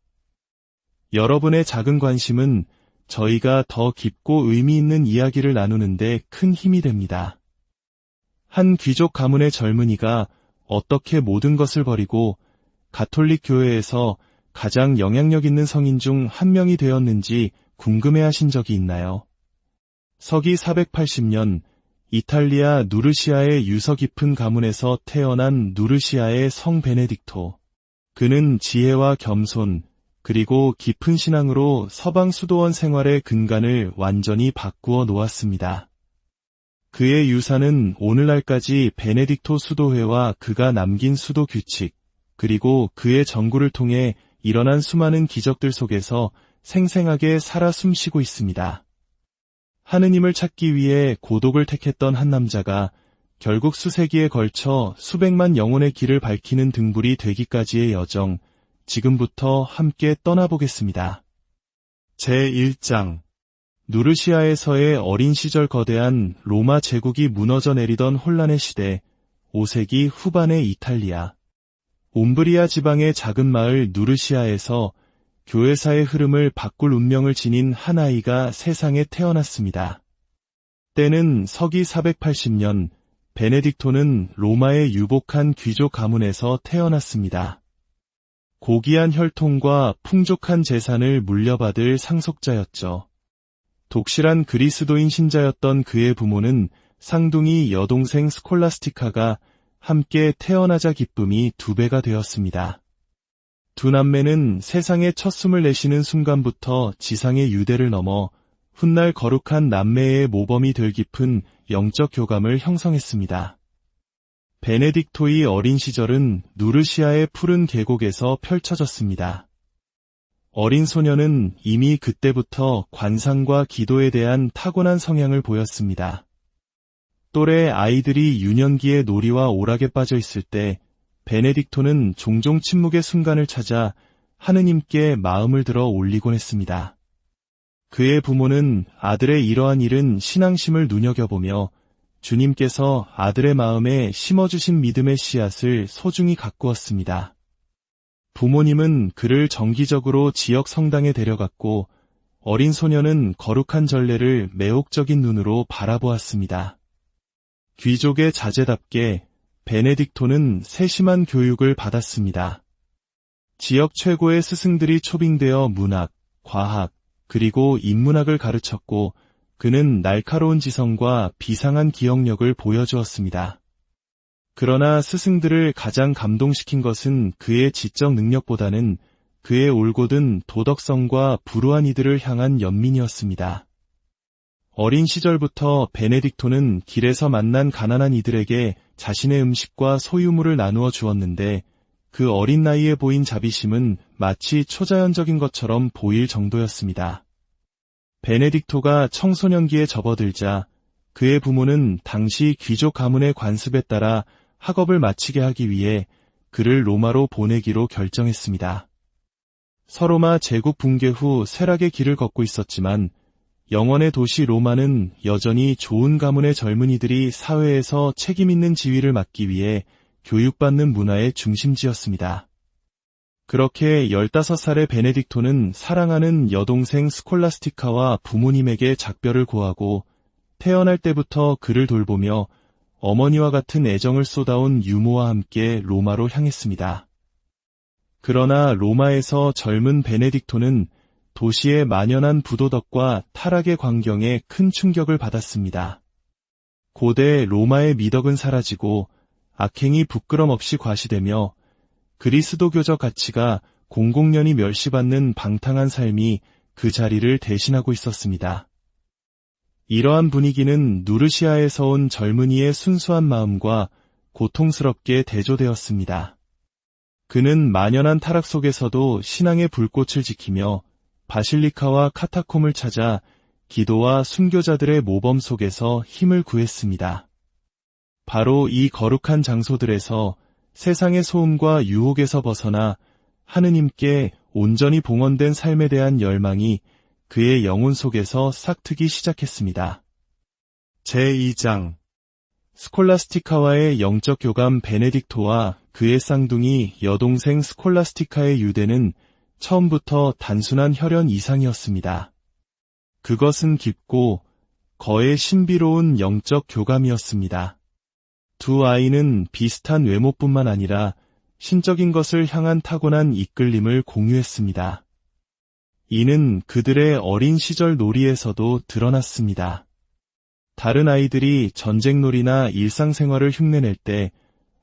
여러분의 작은 관심은 저희가 더 깊고 의미 있는 이야기를 나누는데 큰 힘이 됩니다. 한 귀족 가문의 젊은이가 어떻게 모든 것을 버리고 가톨릭 교회에서 가장 영향력 있는 성인 중 한 명이 되었는지 궁금해하신 적이 있나요? 서기 480년 이탈리아 누르시아의 유서 깊은 가문에서 태어난 누르시아의 성 베네딕토. 그는 지혜와 겸손, 그리고 깊은 신앙으로 서방 수도원 생활의 근간을 완전히 바꾸어 놓았습니다. 그의 유산은 오늘날까지 베네딕토 수도회와 그가 남긴 수도 규칙, 그리고 그의 전구를 통해 일어난 수많은 기적들 속에서 생생하게 살아 숨쉬고 있습니다. 하느님을 찾기 위해 고독을 택했던 한 남자가 결국 수세기에 걸쳐 수백만 영혼의 길을 밝히는 등불이 되기까지의 여정, 지금부터 함께 떠나보겠습니다. 제1장 누르시아에서의 어린 시절 거대한 로마 제국이 무너져 내리던 혼란의 시대, 5세기 후반의 이탈리아. 옴브리아 지방의 작은 마을 누르시아에서 교회사의 흐름을 바꿀 운명을 지닌 한 아이가 세상에 태어났습니다. 때는 서기 480년, 베네딕토는 로마의 유복한 귀족 가문에서 태어났습니다. 고귀한 혈통과 풍족한 재산을 물려받을 상속자였죠. 독실한 그리스도인 신자였던 그의 부모는 쌍둥이 여동생 스콜라스티카가 함께 태어나자 기쁨이 2배가 되었습니다. 두 남매는 세상에 첫 숨을 내쉬는 순간부터 지상의 유대를 넘어 훗날 거룩한 남매의 모범이 될 깊은 영적 교감을 형성했습니다. 베네딕토의 어린 시절은 누르시아의 푸른 계곡에서 펼쳐졌습니다. 어린 소녀는 이미 그때부터 관상과 기도에 대한 타고난 성향을 보였습니다. 또래 아이들이 유년기의 놀이와 오락에 빠져 있을 때 베네딕토는 종종 침묵의 순간을 찾아 하느님께 마음을 들어 올리곤 했습니다. 그의 부모는 아들의 이러한 일은 신앙심을 눈여겨보며 주님께서 아들의 마음에 심어주신 믿음의 씨앗을 소중히 가꾸었습니다. 부모님은 그를 정기적으로 지역 성당에 데려갔고 어린 소녀는 거룩한 전례를 매혹적인 눈으로 바라보았습니다. 귀족의 자제답게 베네딕토는 세심한 교육을 받았습니다. 지역 최고의 스승들이 초빙되어 문학, 과학, 그리고 인문학을 가르쳤고 그는 날카로운 지성과 비상한 기억력을 보여주었습니다. 그러나 스승들을 가장 감동시킨 것은 그의 지적 능력보다는 그의 올곧은 도덕성과 불우한 이들을 향한 연민이었습니다. 어린 시절부터 베네딕토는 길에서 만난 가난한 이들에게 자신의 음식과 소유물을 나누어 주었는데 그 어린 나이에 보인 자비심은 마치 초자연적인 것처럼 보일 정도였습니다. 베네딕토가 청소년기에 접어들자 그의 부모는 당시 귀족 가문의 관습에 따라 학업을 마치게 하기 위해 그를 로마로 보내기로 결정했습니다. 서로마 제국 붕괴 후 쇠락의 길을 걷고 있었지만 영원의 도시 로마는 여전히 좋은 가문의 젊은이들이 사회에서 책임있는 지위를 맡기 위해 교육받는 문화의 중심지였습니다. 그렇게 15살의 베네딕토는 사랑하는 여동생 스콜라스티카와 부모님에게 작별을 고하고 태어날 때부터 그를 돌보며 어머니와 같은 애정을 쏟아온 유모와 함께 로마로 향했습니다. 그러나 로마에서 젊은 베네딕토는 도시의 만연한 부도덕과 타락의 광경에 큰 충격을 받았습니다. 고대 로마의 미덕은 사라지고 악행이 부끄럼 없이 과시되며 그리스도교적 가치가 공공연히 멸시받는 방탕한 삶이 그 자리를 대신하고 있었습니다. 이러한 분위기는 누르시아에서 온 젊은이의 순수한 마음과 고통스럽게 대조되었습니다. 그는 만연한 타락 속에서도 신앙의 불꽃을 지키며 바실리카와 카타콤을 찾아 기도와 순교자들의 모범 속에서 힘을 구했습니다. 바로 이 거룩한 장소들에서 세상의 소음과 유혹에서 벗어나 하느님께 온전히 봉헌된 삶에 대한 열망이 그의 영혼 속에서 싹트기 시작했습니다. 제2장 스콜라스티카와의 영적 교감 베네딕토와 그의 쌍둥이 여동생 스콜라스티카의 유대는 처음부터 단순한 혈연 이상이었습니다. 그것은 깊고 거의 신비로운 영적 교감이었습니다. 두 아이는 비슷한 외모뿐만 아니라 신적인 것을 향한 타고난 이끌림을 공유했습니다. 이는 그들의 어린 시절 놀이에서도 드러났습니다. 다른 아이들이 전쟁놀이나 일상생활을 흉내낼 때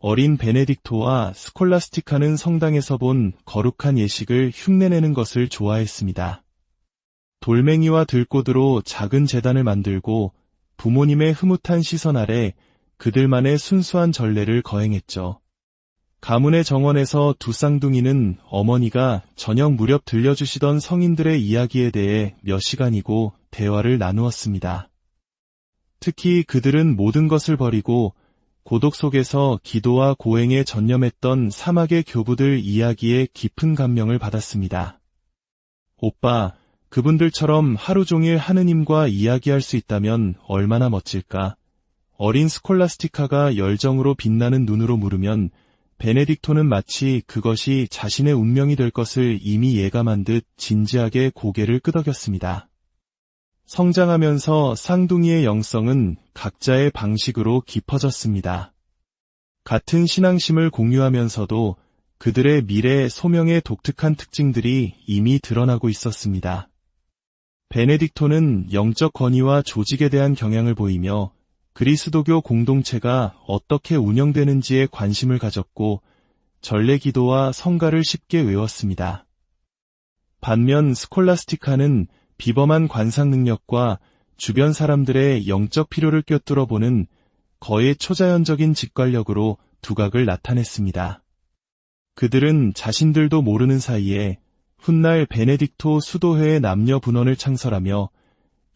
어린 베네딕토와 스콜라스티카는 성당에서 본 거룩한 예식을 흉내내는 것을 좋아했습니다. 돌멩이와 들꽃으로 작은 제단을 만들고 부모님의 흐뭇한 시선 아래 그들만의 순수한 전례를 거행했죠. 가문의 정원에서 두 쌍둥이는 어머니가 저녁 무렵 들려주시던 성인들의 이야기에 대해 몇 시간이고 대화를 나누었습니다. 특히 그들은 모든 것을 버리고 고독 속에서 기도와 고행에 전념했던 사막의 교부들 이야기에 깊은 감명을 받았습니다. 오빠, 그분들처럼 하루 종일 하느님과 이야기할 수 있다면 얼마나 멋질까? 어린 스콜라스티카가 열정으로 빛나는 눈으로 물으면 베네딕토는 마치 그것이 자신의 운명이 될 것을 이미 예감한 듯 진지하게 고개를 끄덕였습니다. 성장하면서 쌍둥이의 영성은 각자의 방식으로 깊어졌습니다. 같은 신앙심을 공유하면서도 그들의 미래 소명의 독특한 특징들이 이미 드러나고 있었습니다. 베네딕토는 영적 권위와 조직에 대한 경향을 보이며 그리스도교 공동체가 어떻게 운영되는지에 관심을 가졌고 전례 기도와 성가를 쉽게 외웠습니다. 반면 스콜라스티카는 비범한 관상 능력과 주변 사람들의 영적 필요를 꿰뚫어보는 거의 초자연적인 직관력으로 두각을 나타냈습니다. 그들은 자신들도 모르는 사이에 훗날 베네딕토 수도회의 남녀 분원을 창설하며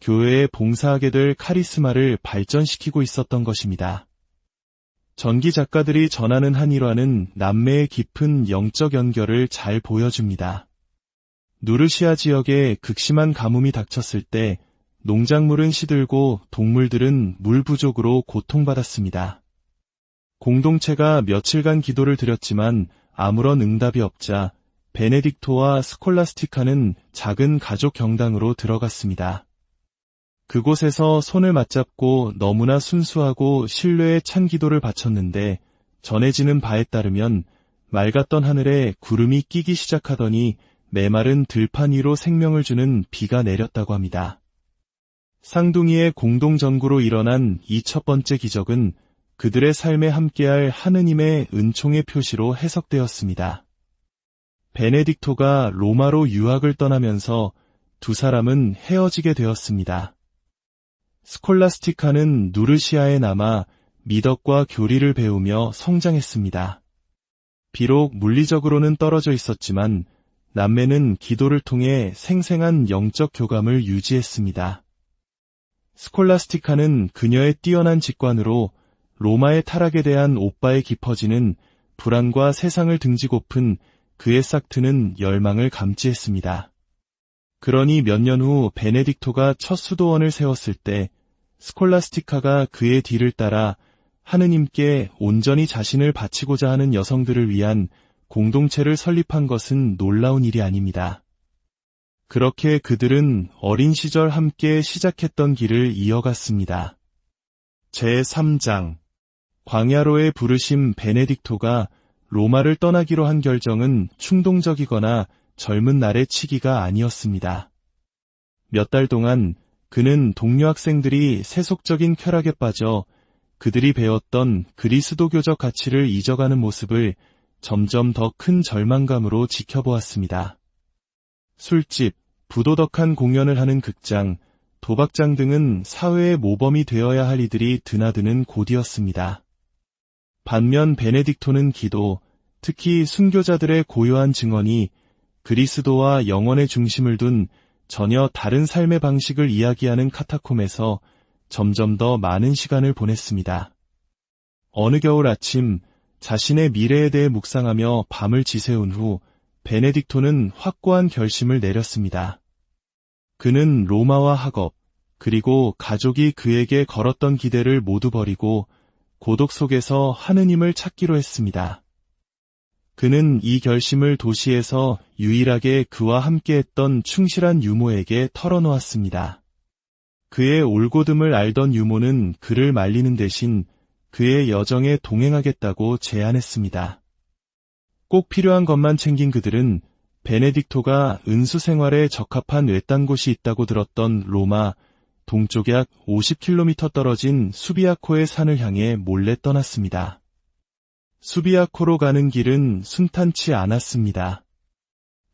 교회에 봉사하게 될 카리스마를 발전시키고 있었던 것입니다. 전기 작가들이 전하는 한 일화는 남매의 깊은 영적 연결을 잘 보여줍니다. 누르시아 지역에 극심한 가뭄이 닥쳤을 때 농작물은 시들고 동물들은 물 부족으로 고통받았습니다. 공동체가 며칠간 기도를 드렸지만 아무런 응답이 없자 베네딕토와 스콜라스티카는 작은 가족 경당으로 들어갔습니다. 그곳에서 손을 맞잡고 너무나 순수하고 신뢰에 찬 기도를 바쳤는데 전해지는 바에 따르면 맑았던 하늘에 구름이 끼기 시작하더니 메마른 들판 위로 생명을 주는 비가 내렸다고 합니다. 쌍둥이의 공동전구로 일어난 이 첫 번째 기적은 그들의 삶에 함께할 하느님의 은총의 표시로 해석되었습니다. 베네딕토가 로마로 유학을 떠나면서 두 사람은 헤어지게 되었습니다. 스콜라스티카는 누르시아에 남아 미덕과 교리를 배우며 성장했습니다. 비록 물리적으로는 떨어져 있었지만 남매는 기도를 통해 생생한 영적 교감을 유지했습니다. 스콜라스티카는 그녀의 뛰어난 직관으로 로마의 타락에 대한 오빠의 깊어지는 불안과 세상을 등지고픈 그의 싹트는 열망을 감지했습니다. 그러니 몇 년 후 베네딕토가 첫 수도원을 세웠을 때 스콜라스티카가 그의 뒤를 따라 하느님께 온전히 자신을 바치고자 하는 여성들을 위한 공동체를 설립한 것은 놀라운 일이 아닙니다. 그렇게 그들은 어린 시절 함께 시작했던 길을 이어갔습니다. 제3장 광야로의 부르심. 베네딕토가 로마를 떠나기로 한 결정은 충동적이거나 젊은 날의 치기가 아니었습니다. 몇 달 동안 그는 동료 학생들이 세속적인 쾌락에 빠져 그들이 배웠던 그리스도교적 가치를 잊어가는 모습을 점점 더 큰 절망감으로 지켜보았습니다. 술집, 부도덕한 공연을 하는 극장, 도박장 등은 사회의 모범이 되어야 할 이들이 드나드는 곳이었습니다. 반면 베네딕토는 기도, 특히 순교자들의 고요한 증언이 그리스도와 영혼의 중심을 둔 전혀 다른 삶의 방식을 이야기하는 카타콤에서 점점 더 많은 시간을 보냈습니다. 어느 겨울 아침 자신의 미래에 대해 묵상하며 밤을 지새운 후 베네딕토는 확고한 결심을 내렸습니다. 그는 로마와 학업, 그리고 가족이 그에게 걸었던 기대를 모두 버리고 고독 속에서 하느님을 찾기로 했습니다. 그는 이 결심을 도시에서 유일하게 그와 함께했던 충실한 유모에게 털어놓았습니다. 그의 올곧음을 알던 유모는 그를 말리는 대신 그의 여정에 동행하겠다고 제안했습니다. 꼭 필요한 것만 챙긴 그들은 베네딕토가 은수 생활에 적합한 외딴 곳이 있다고 들었던 로마 동쪽 약 50km 떨어진 수비아코의 산을 향해 몰래 떠났습니다. 수비아코로 가는 길은 순탄치 않았습니다.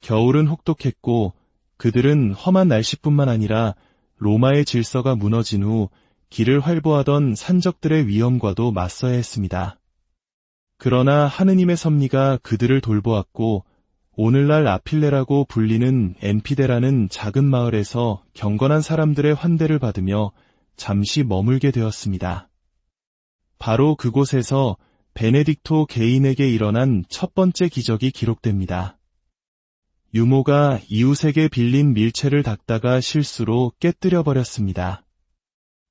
겨울은 혹독했고 그들은 험한 날씨뿐만 아니라 로마의 질서가 무너진 후 길을 활보하던 산적들의 위험과도 맞서야 했습니다. 그러나 하느님의 섭리가 그들을 돌보았고 오늘날 아필레라고 불리는 엠피데라는 작은 마을에서 경건한 사람들의 환대를 받으며 잠시 머물게 되었습니다. 바로 그곳에서 베네딕토 개인에게 일어난 첫 번째 기적이 기록됩니다. 유모가 이웃에게 빌린 밀채를 닦다가 실수로 깨뜨려 버렸습니다.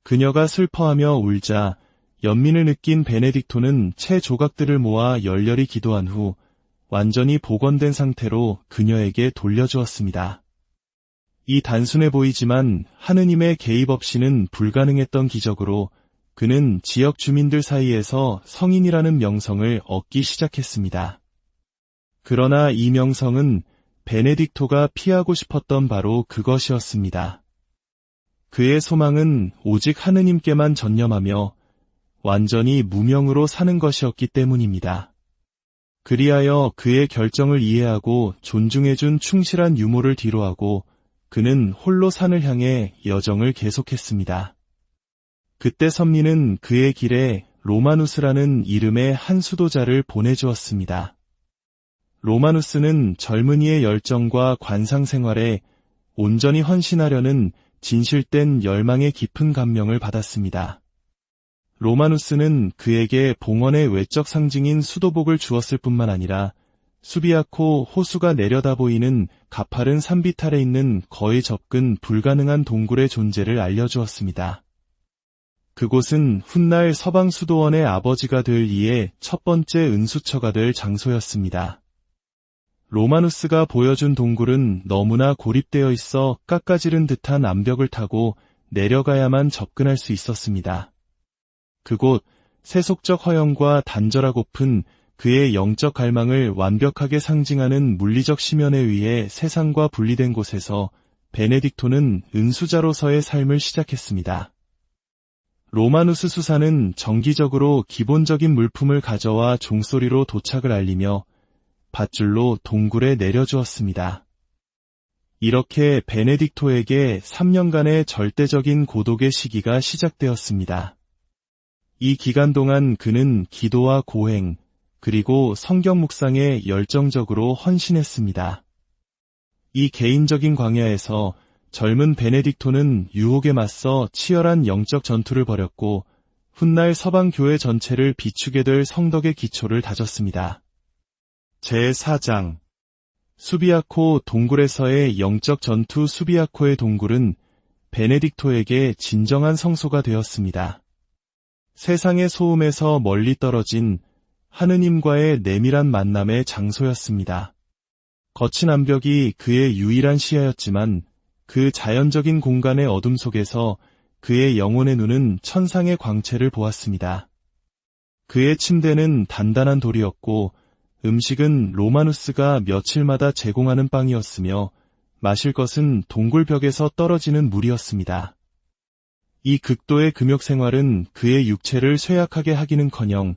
그녀가 슬퍼하며 울자 연민을 느낀 베네딕토는 채 조각들을 모아 열렬히 기도한 후 완전히 복원된 상태로 그녀에게 돌려주었습니다. 이 단순해 보이지만 하느님의 개입 없이는 불가능했던 기적으로 그는 지역 주민들 사이에서 성인이라는 명성을 얻기 시작했습니다. 그러나 이 명성은 베네딕토가 피하고 싶었던 바로 그것이었습니다. 그의 소망은 오직 하느님께만 전념하며 완전히 무명으로 사는 것이었기 때문입니다. 그리하여 그의 결정을 이해하고 존중해준 충실한 유모를 뒤로하고 그는 홀로 산을 향해 여정을 계속했습니다. 그때 선미는 그의 길에 로마누스라는 이름의 한 수도자를 보내주었습니다. 로마누스는 젊은이의 열정과 관상 생활에 온전히 헌신하려는 진실된 열망의 깊은 감명을 받았습니다. 로마누스는 그에게 봉헌의 외적 상징인 수도복을 주었을 뿐만 아니라 수비아코 호수가 내려다 보이는 가파른 산비탈에 있는 거의 접근 불가능한 동굴의 존재를 알려주었습니다. 그곳은 훗날 서방 수도원의 아버지가 될 이의 첫 번째 은수처가 될 장소였습니다. 로마누스가 보여준 동굴은 너무나 고립되어 있어 깎아지른 듯한 암벽을 타고 내려가야만 접근할 수 있었습니다. 그곳 세속적 허영과 단절하고픈 그의 영적 갈망을 완벽하게 상징하는 물리적 심연에 의해 세상과 분리된 곳에서 베네딕토는 은수자로서의 삶을 시작했습니다. 로마누스 수사는 정기적으로 기본적인 물품을 가져와 종소리로 도착을 알리며 밧줄로 동굴에 내려주었습니다. 이렇게 베네딕토에게 3년간의 절대적인 고독의 시기가 시작되었습니다. 이 기간 동안 그는 기도와 고행, 그리고 성경 묵상에 열정적으로 헌신했습니다. 이 개인적인 광야에서 젊은 베네딕토는 유혹에 맞서 치열한 영적 전투를 벌였고 훗날 서방 교회 전체를 비추게 될 성덕의 기초를 다졌습니다. 제4장 수비아코 동굴에서의 영적 전투. 수비아코의 동굴은 베네딕토에게 진정한 성소가 되었습니다. 세상의 소음에서 멀리 떨어진 하느님과의 내밀한 만남의 장소였습니다. 거친 암벽이 그의 유일한 시야였지만 그 자연적인 공간의 어둠 속에서 그의 영혼의 눈은 천상의 광채를 보았습니다. 그의 침대는 단단한 돌이었고 음식은 로마누스가 며칠마다 제공하는 빵이었으며 마실 것은 동굴벽에서 떨어지는 물이었습니다. 이 극도의 금욕 생활은 그의 육체를 쇠약하게 하기는커녕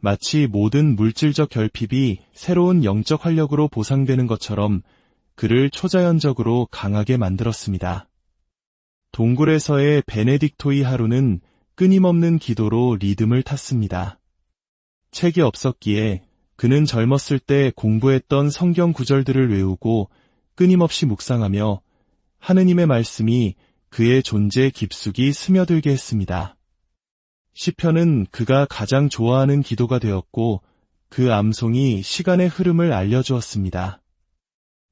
마치 모든 물질적 결핍이 새로운 영적 활력으로 보상되는 것처럼 그를 초자연적으로 강하게 만들었습니다. 동굴에서의 베네딕토의 하루는 끊임없는 기도로 리듬을 탔습니다. 책이 없었기에 그는 젊었을 때 공부했던 성경 구절들을 외우고 끊임없이 묵상하며 하느님의 말씀이 그의 존재 깊숙이 스며들게 했습니다. 시편은 그가 가장 좋아하는 기도가 되었고 그 암송이 시간의 흐름을 알려주었습니다.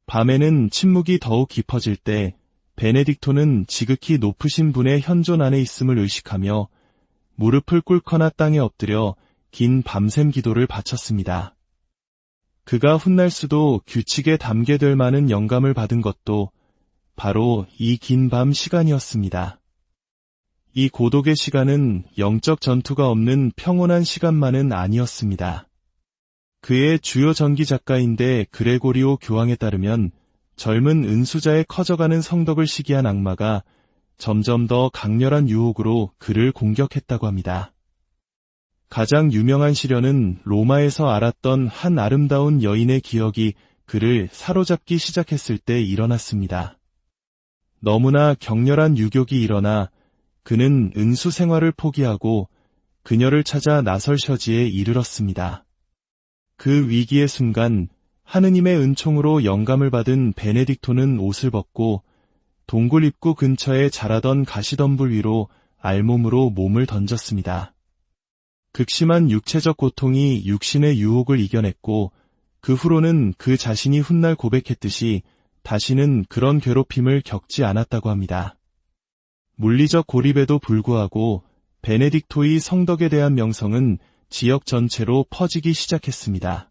밤에는 침묵이 더욱 깊어질 때 베네딕토는 지극히 높으신 분의 현존 안에 있음을 의식하며 무릎을 꿇거나 땅에 엎드려 긴 밤샘 기도를 바쳤습니다. 그가 훗날 수도 규칙에 담게 될 많은 영감을 받은 것도 바로 이 긴 밤 시간이었습니다. 이 고독의 시간은 영적 전투가 없는 평온한 시간만은 아니었습니다. 그의 주요 전기 작가인데 그레고리오 교황에 따르면 젊은 은수자의 커져가는 성덕을 시기한 악마가 점점 더 강렬한 유혹으로 그를 공격했다고 합니다. 가장 유명한 시련은 로마에서 알았던 한 아름다운 여인의 기억이 그를 사로잡기 시작했을 때 일어났습니다. 너무나 격렬한 유격이 일어나 그는 은수 생활을 포기하고 그녀를 찾아 나설셔지에 이르렀습니다. 그 위기의 순간 하느님의 은총으로 영감을 받은 베네딕토는 옷을 벗고 동굴 입구 근처에 자라던 가시덤불 위로 알몸으로 몸을 던졌습니다. 극심한 육체적 고통이 육신의 유혹을 이겨냈고 그 후로는 그 자신이 훗날 고백했듯이 다시는 그런 괴롭힘을 겪지 않았다고 합니다. 물리적 고립에도 불구하고 베네딕토의 성덕에 대한 명성은 지역 전체로 퍼지기 시작했습니다.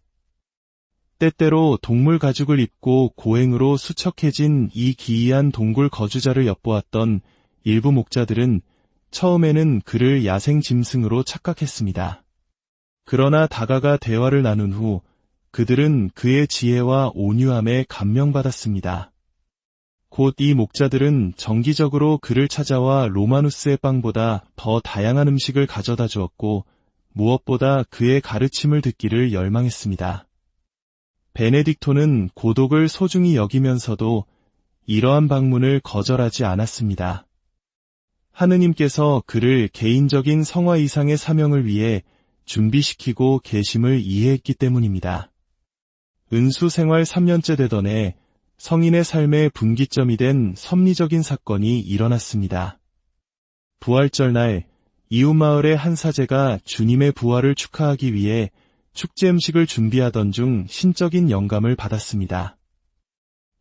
때때로 동물 가죽을 입고 고행으로 수척해진 이 기이한 동굴 거주자를 엿보았던 일부 목자들은 처음에는 그를 야생 짐승으로 착각했습니다. 그러나 다가가 대화를 나눈 후 그들은 그의 지혜와 온유함에 감명받았습니다. 곧 이 목자들은 정기적으로 그를 찾아와 로마누스의 빵보다 더 다양한 음식을 가져다 주었고 무엇보다 그의 가르침을 듣기를 열망했습니다. 베네딕토는 고독을 소중히 여기면서도 이러한 방문을 거절하지 않았습니다. 하느님께서 그를 개인적인 성화 이상의 사명을 위해 준비시키고 계심을 이해했기 때문입니다. 은수 생활 3년째 되던 해 성인의 삶의 분기점이 된 섭리적인 사건이 일어났습니다. 부활절 날 이웃마을의 한 사제가 주님의 부활을 축하하기 위해 축제 음식을 준비하던 중 신적인 영감을 받았습니다.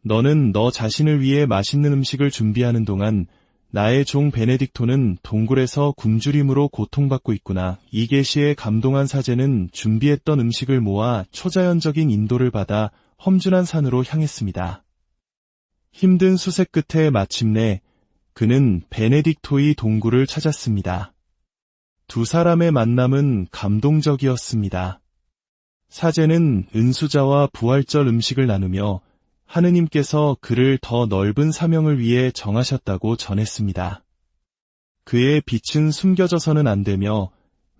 너는 너 자신을 위해 맛있는 음식을 준비하는 동안 나의 종 베네딕토는 동굴에서 굶주림으로 고통받고 있구나. 이 계시에 감동한 사제는 준비했던 음식을 모아 초자연적인 인도를 받아 험준한 산으로 향했습니다. 힘든 수색 끝에 마침내 그는 베네딕토의 동굴을 찾았습니다. 두 사람의 만남은 감동적이었습니다. 사제는 은수자와 부활절 음식을 나누며 하느님께서 그를 더 넓은 사명을 위해 정하셨다고 전했습니다. 그의 빛은 숨겨져서는 안 되며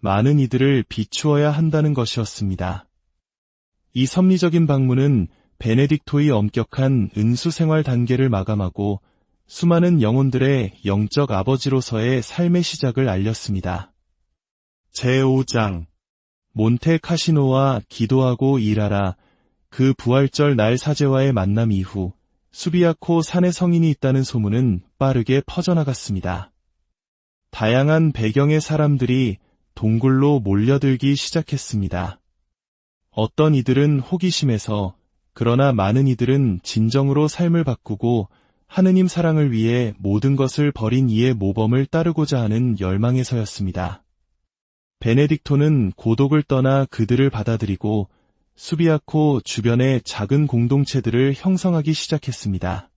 많은 이들을 비추어야 한다는 것이었습니다. 이 섭리적인 방문은 베네딕토의 엄격한 은수 생활 단계를 마감하고 수많은 영혼들의 영적 아버지로서의 삶의 시작을 알렸습니다. 제5장 몬테 카시노와 기도하고 일하라. 그 부활절 날 사제와의 만남 이후 수비아코 산에 성인이 있다는 소문은 빠르게 퍼져나갔습니다. 다양한 배경의 사람들이 동굴로 몰려들기 시작했습니다. 어떤 이들은 호기심에서, 그러나 많은 이들은 진정으로 삶을 바꾸고 하느님 사랑을 위해 모든 것을 버린 이의 모범을 따르고자 하는 열망에서였습니다. 베네딕토는 고독을 떠나 그들을 받아들이고 수비아코 주변의 작은 공동체들을 형성하기 시작했습니다.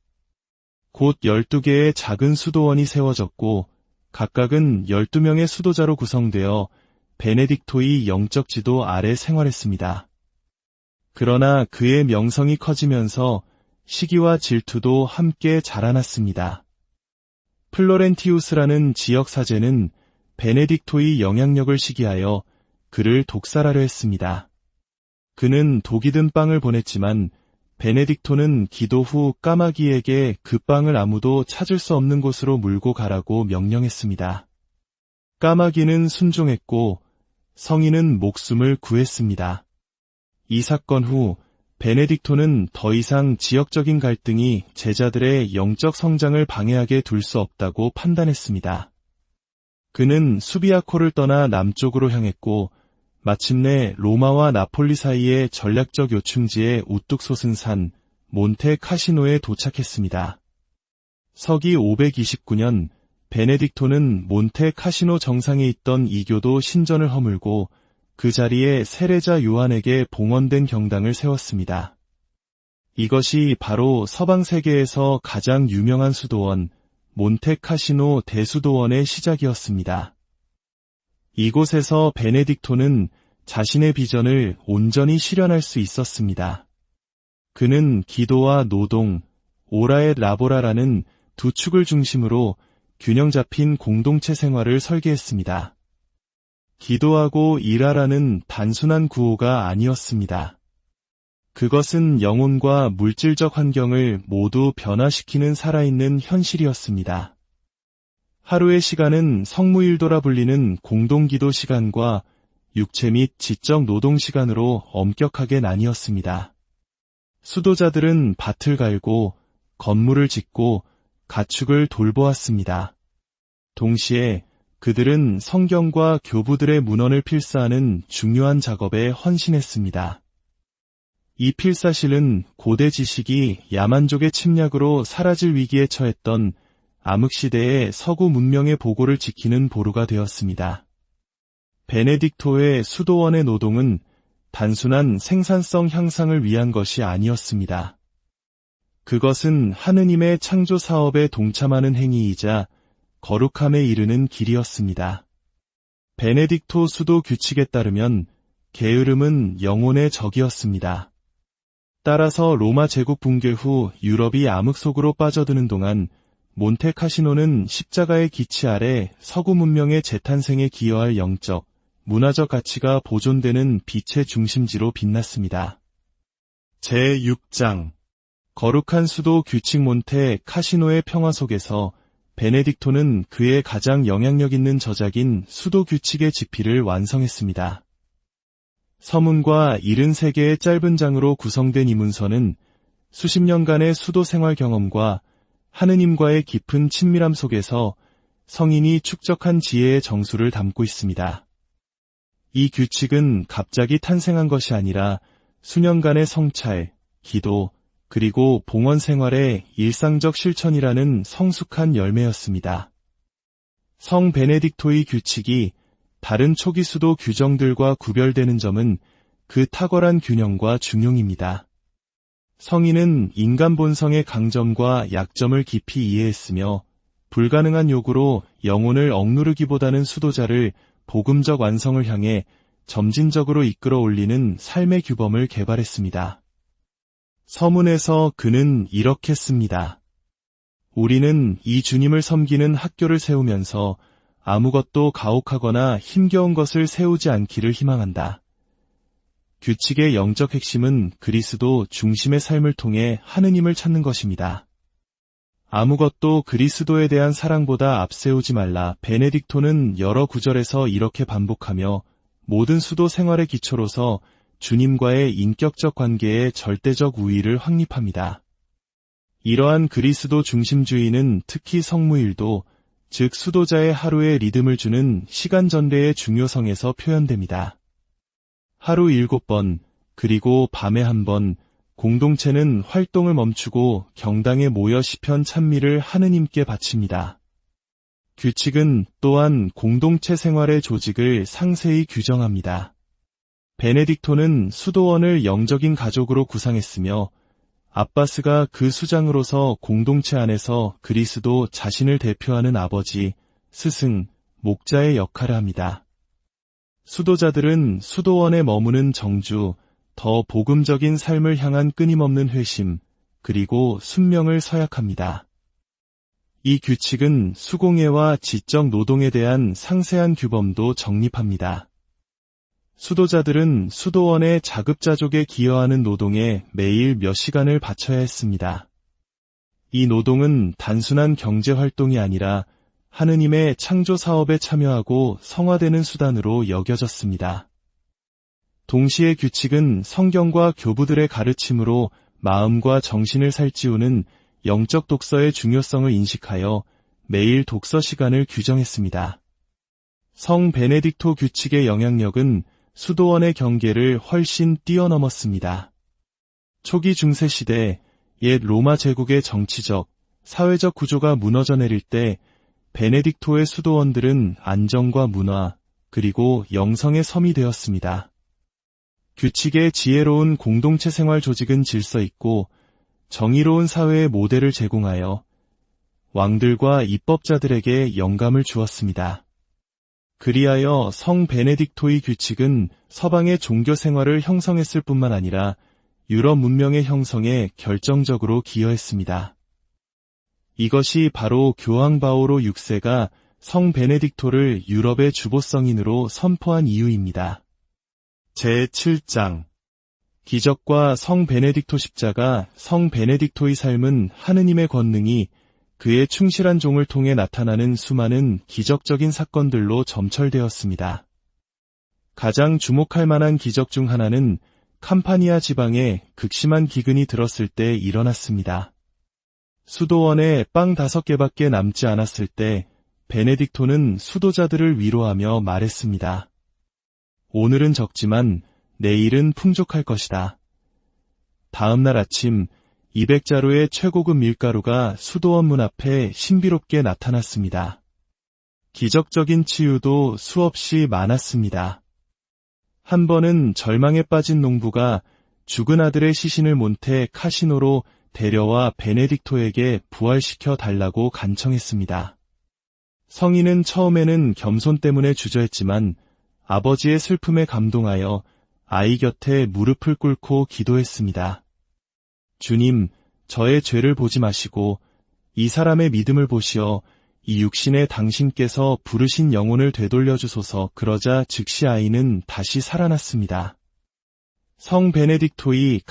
곧 12개의 작은 수도원이 세워졌고 각각은 12명의 수도자로 구성되어 베네딕토의 영적 지도 아래 생활했습니다. 그러나 그의 명성이 커지면서 시기와 질투도 함께 자라났습니다. 플로렌티우스라는 지역 사제는 베네딕토의 영향력을 시기하여 그를 독살하려 했습니다. 그는 독이 든 빵을 보냈지만 베네딕토는 기도 후 까마귀에게 그 빵을 아무도 찾을 수 없는 곳으로 물고 가라고 명령했습니다. 까마귀는 순종했고 성인은 목숨을 구했습니다. 이 사건 후 베네딕토는 더 이상 지역적인 갈등이 제자들의 영적 성장을 방해하게 둘 수 없다고 판단했습니다. 그는 수비아코를 떠나 남쪽으로 향했고 마침내 로마와 나폴리 사이의 전략적 요충지에 우뚝 솟은 산 몬테 카시노에 도착했습니다. 서기 529년 베네딕토는 몬테 카시노 정상에 있던 이교도 신전을 허물고 그 자리에 세례자 요한에게 봉헌된 경당을 세웠습니다. 이것이 바로 서방 세계에서 가장 유명한 수도원 몬테 카시노 대수도원의 시작이었습니다. 이곳에서 베네딕토는 자신의 비전을 온전히 실현할 수 있었습니다. 그는 기도와 노동, 오라의 라보라라는 두 축을 중심으로 균형 잡힌 공동체 생활을 설계했습니다. 기도하고 일하라는 단순한 구호가 아니었습니다. 그것은 영혼과 물질적 환경을 모두 변화시키는 살아있는 현실이었습니다. 하루의 시간은 성무일도라 불리는 공동기도 시간과 육체 및 지적 노동 시간으로 엄격하게 나뉘었습니다. 수도자들은 밭을 갈고 건물을 짓고 가축을 돌보았습니다. 동시에 그들은 성경과 교부들의 문헌을 필사하는 중요한 작업에 헌신했습니다. 이 필사실은 고대 지식이 야만족의 침략으로 사라질 위기에 처했던 암흑시대의 서구 문명의 보고를 지키는 보루가 되었습니다. 베네딕토의 수도원의 노동은 단순한 생산성 향상을 위한 것이 아니었습니다. 그것은 하느님의 창조 사업에 동참하는 행위이자 거룩함에 이르는 길이었습니다. 베네딕토 수도 규칙에 따르면 게으름은 영혼의 적이었습니다. 따라서 로마 제국 붕괴 후 유럽이 암흑 속으로 빠져드는 동안 몬테카시노는 십자가의 기치 아래 서구 문명의 재탄생에 기여할 영적, 문화적 가치가 보존되는 빛의 중심지로 빛났습니다. 제6장 거룩한 수도 규칙 몬테카시노의 평화 속에서 베네딕토는 그의 가장 영향력 있는 저작인 수도 규칙의 지피를 완성했습니다. 서문과 73개의 짧은 장으로 구성된 이 문서는 수십 년간의 수도 생활 경험과 하느님과의 깊은 친밀함 속에서 성인이 축적한 지혜의 정수를 담고 있습니다. 이 규칙은 갑자기 탄생한 것이 아니라 수년간의 성찰, 기도, 그리고 봉헌 생활의 일상적 실천이라는 성숙한 열매였습니다. 성 베네딕토의 규칙이 다른 초기 수도 규정들과 구별되는 점은 그 탁월한 균형과 중용입니다. 성인은 인간 본성의 강점과 약점을 깊이 이해했으며 불가능한 요구로 영혼을 억누르기보다는 수도자를 복음적 완성을 향해 점진적으로 이끌어 올리는 삶의 규범을 개발했습니다. 서문에서 그는 이렇게 씁니다. 우리는 이 주님을 섬기는 학교를 세우면서 아무것도 가혹하거나 힘겨운 것을 세우지 않기를 희망한다. 규칙의 영적 핵심은 그리스도 중심의 삶을 통해 하느님을 찾는 것입니다. 아무것도 그리스도에 대한 사랑보다 앞세우지 말라. 베네딕토는 여러 구절에서 이렇게 반복하며 모든 수도 생활의 기초로서 주님과의 인격적 관계의 절대적 우위를 확립합니다. 이러한 그리스도 중심주의는 특히 성무일도, 즉 수도자의 하루의 리듬을 주는 시간 전대의 중요성에서 표현됩니다. 하루 7번, 그리고 밤에 1번, 공동체는 활동을 멈추고 경당에 모여 시편 찬미를 하느님께 바칩니다. 규칙은 또한 공동체 생활의 조직을 상세히 규정합니다. 베네딕토는 수도원을 영적인 가족으로 구상했으며 아바스가 그 수장으로서 공동체 안에서 그리스도 자신을 대표하는 아버지, 스승, 목자의 역할을 합니다. 수도자들은 수도원에 머무는 정주, 더 복음적인 삶을 향한 끊임없는 회심, 그리고 순명을 서약합니다. 이 규칙은 수공예와 지적 노동에 대한 상세한 규범도 정립합니다. 수도자들은 수도원의 자급자족에 기여하는 노동에 매일 몇 시간을 바쳐야 했습니다. 이 노동은 단순한 경제활동이 아니라 하느님의 창조 사업에 참여하고 성화되는 수단으로 여겨졌습니다. 동시에 규칙은 성경과 교부들의 가르침으로 마음과 정신을 살찌우는 영적 독서의 중요성을 인식하여 매일 독서 시간을 규정했습니다. 성 베네딕토 규칙의 영향력은 수도원의 경계를 훨씬 뛰어넘었습니다. 초기 중세시대 옛 로마 제국의 정치적, 사회적 구조가 무너져 내릴 때 베네딕토의 수도원들은 안정과 문화, 그리고 영성의 섬이 되었습니다. 규칙의 지혜로운 공동체 생활 조직은 질서 있고 정의로운 사회의 모델을 제공하여 왕들과 입법자들에게 영감을 주었습니다. 그리하여 성 베네딕토의 규칙은 서방의 종교 생활을 형성했을 뿐만 아니라 유럽 문명의 형성에 결정적으로 기여했습니다. 이것이 바로 교황 바오로 6세가 성 베네딕토를 유럽의 주보성인으로 선포한 이유입니다. 제7장 기적과 성 베네딕토 십자가. 성 베네딕토의 삶은 하느님의 권능이 그의 충실한 종을 통해 나타나는 수많은 기적적인 사건들로 점철되었습니다. 가장 주목할 만한 기적 중 하나는 캄파니아 지방에 극심한 기근이 들었을 때 일어났습니다. 수도원에 빵 5개밖에 남지 않았을 때 베네딕토는 수도자들을 위로하며 말했습니다. 오늘은 적지만 내일은 풍족할 것이다. 다음 날 아침 200자루의 최고급 밀가루가 수도원 문 앞에 신비롭게 나타났습니다. 기적적인 치유도 수없이 많았습니다. 한 번은 절망에 빠진 농부가 죽은 아들의 시신을 몬테카시노로 데려와 베네딕토에게 부활시켜 달라고 간청했습니다. 성인은 처음에는 겸손 때문에 주저했지만 아버지의 슬픔에 감동하여 아이 곁에 무릎을 꿇고 기도했습니다. 주님, 저의 죄를 보지 마시고 이 사람의 믿음을 보시어 이 육신의 당신께서 부르신 영혼을 되돌려 주소서. 그러자 즉시 아이는 다시 살아났습니다. 성 베네딕토이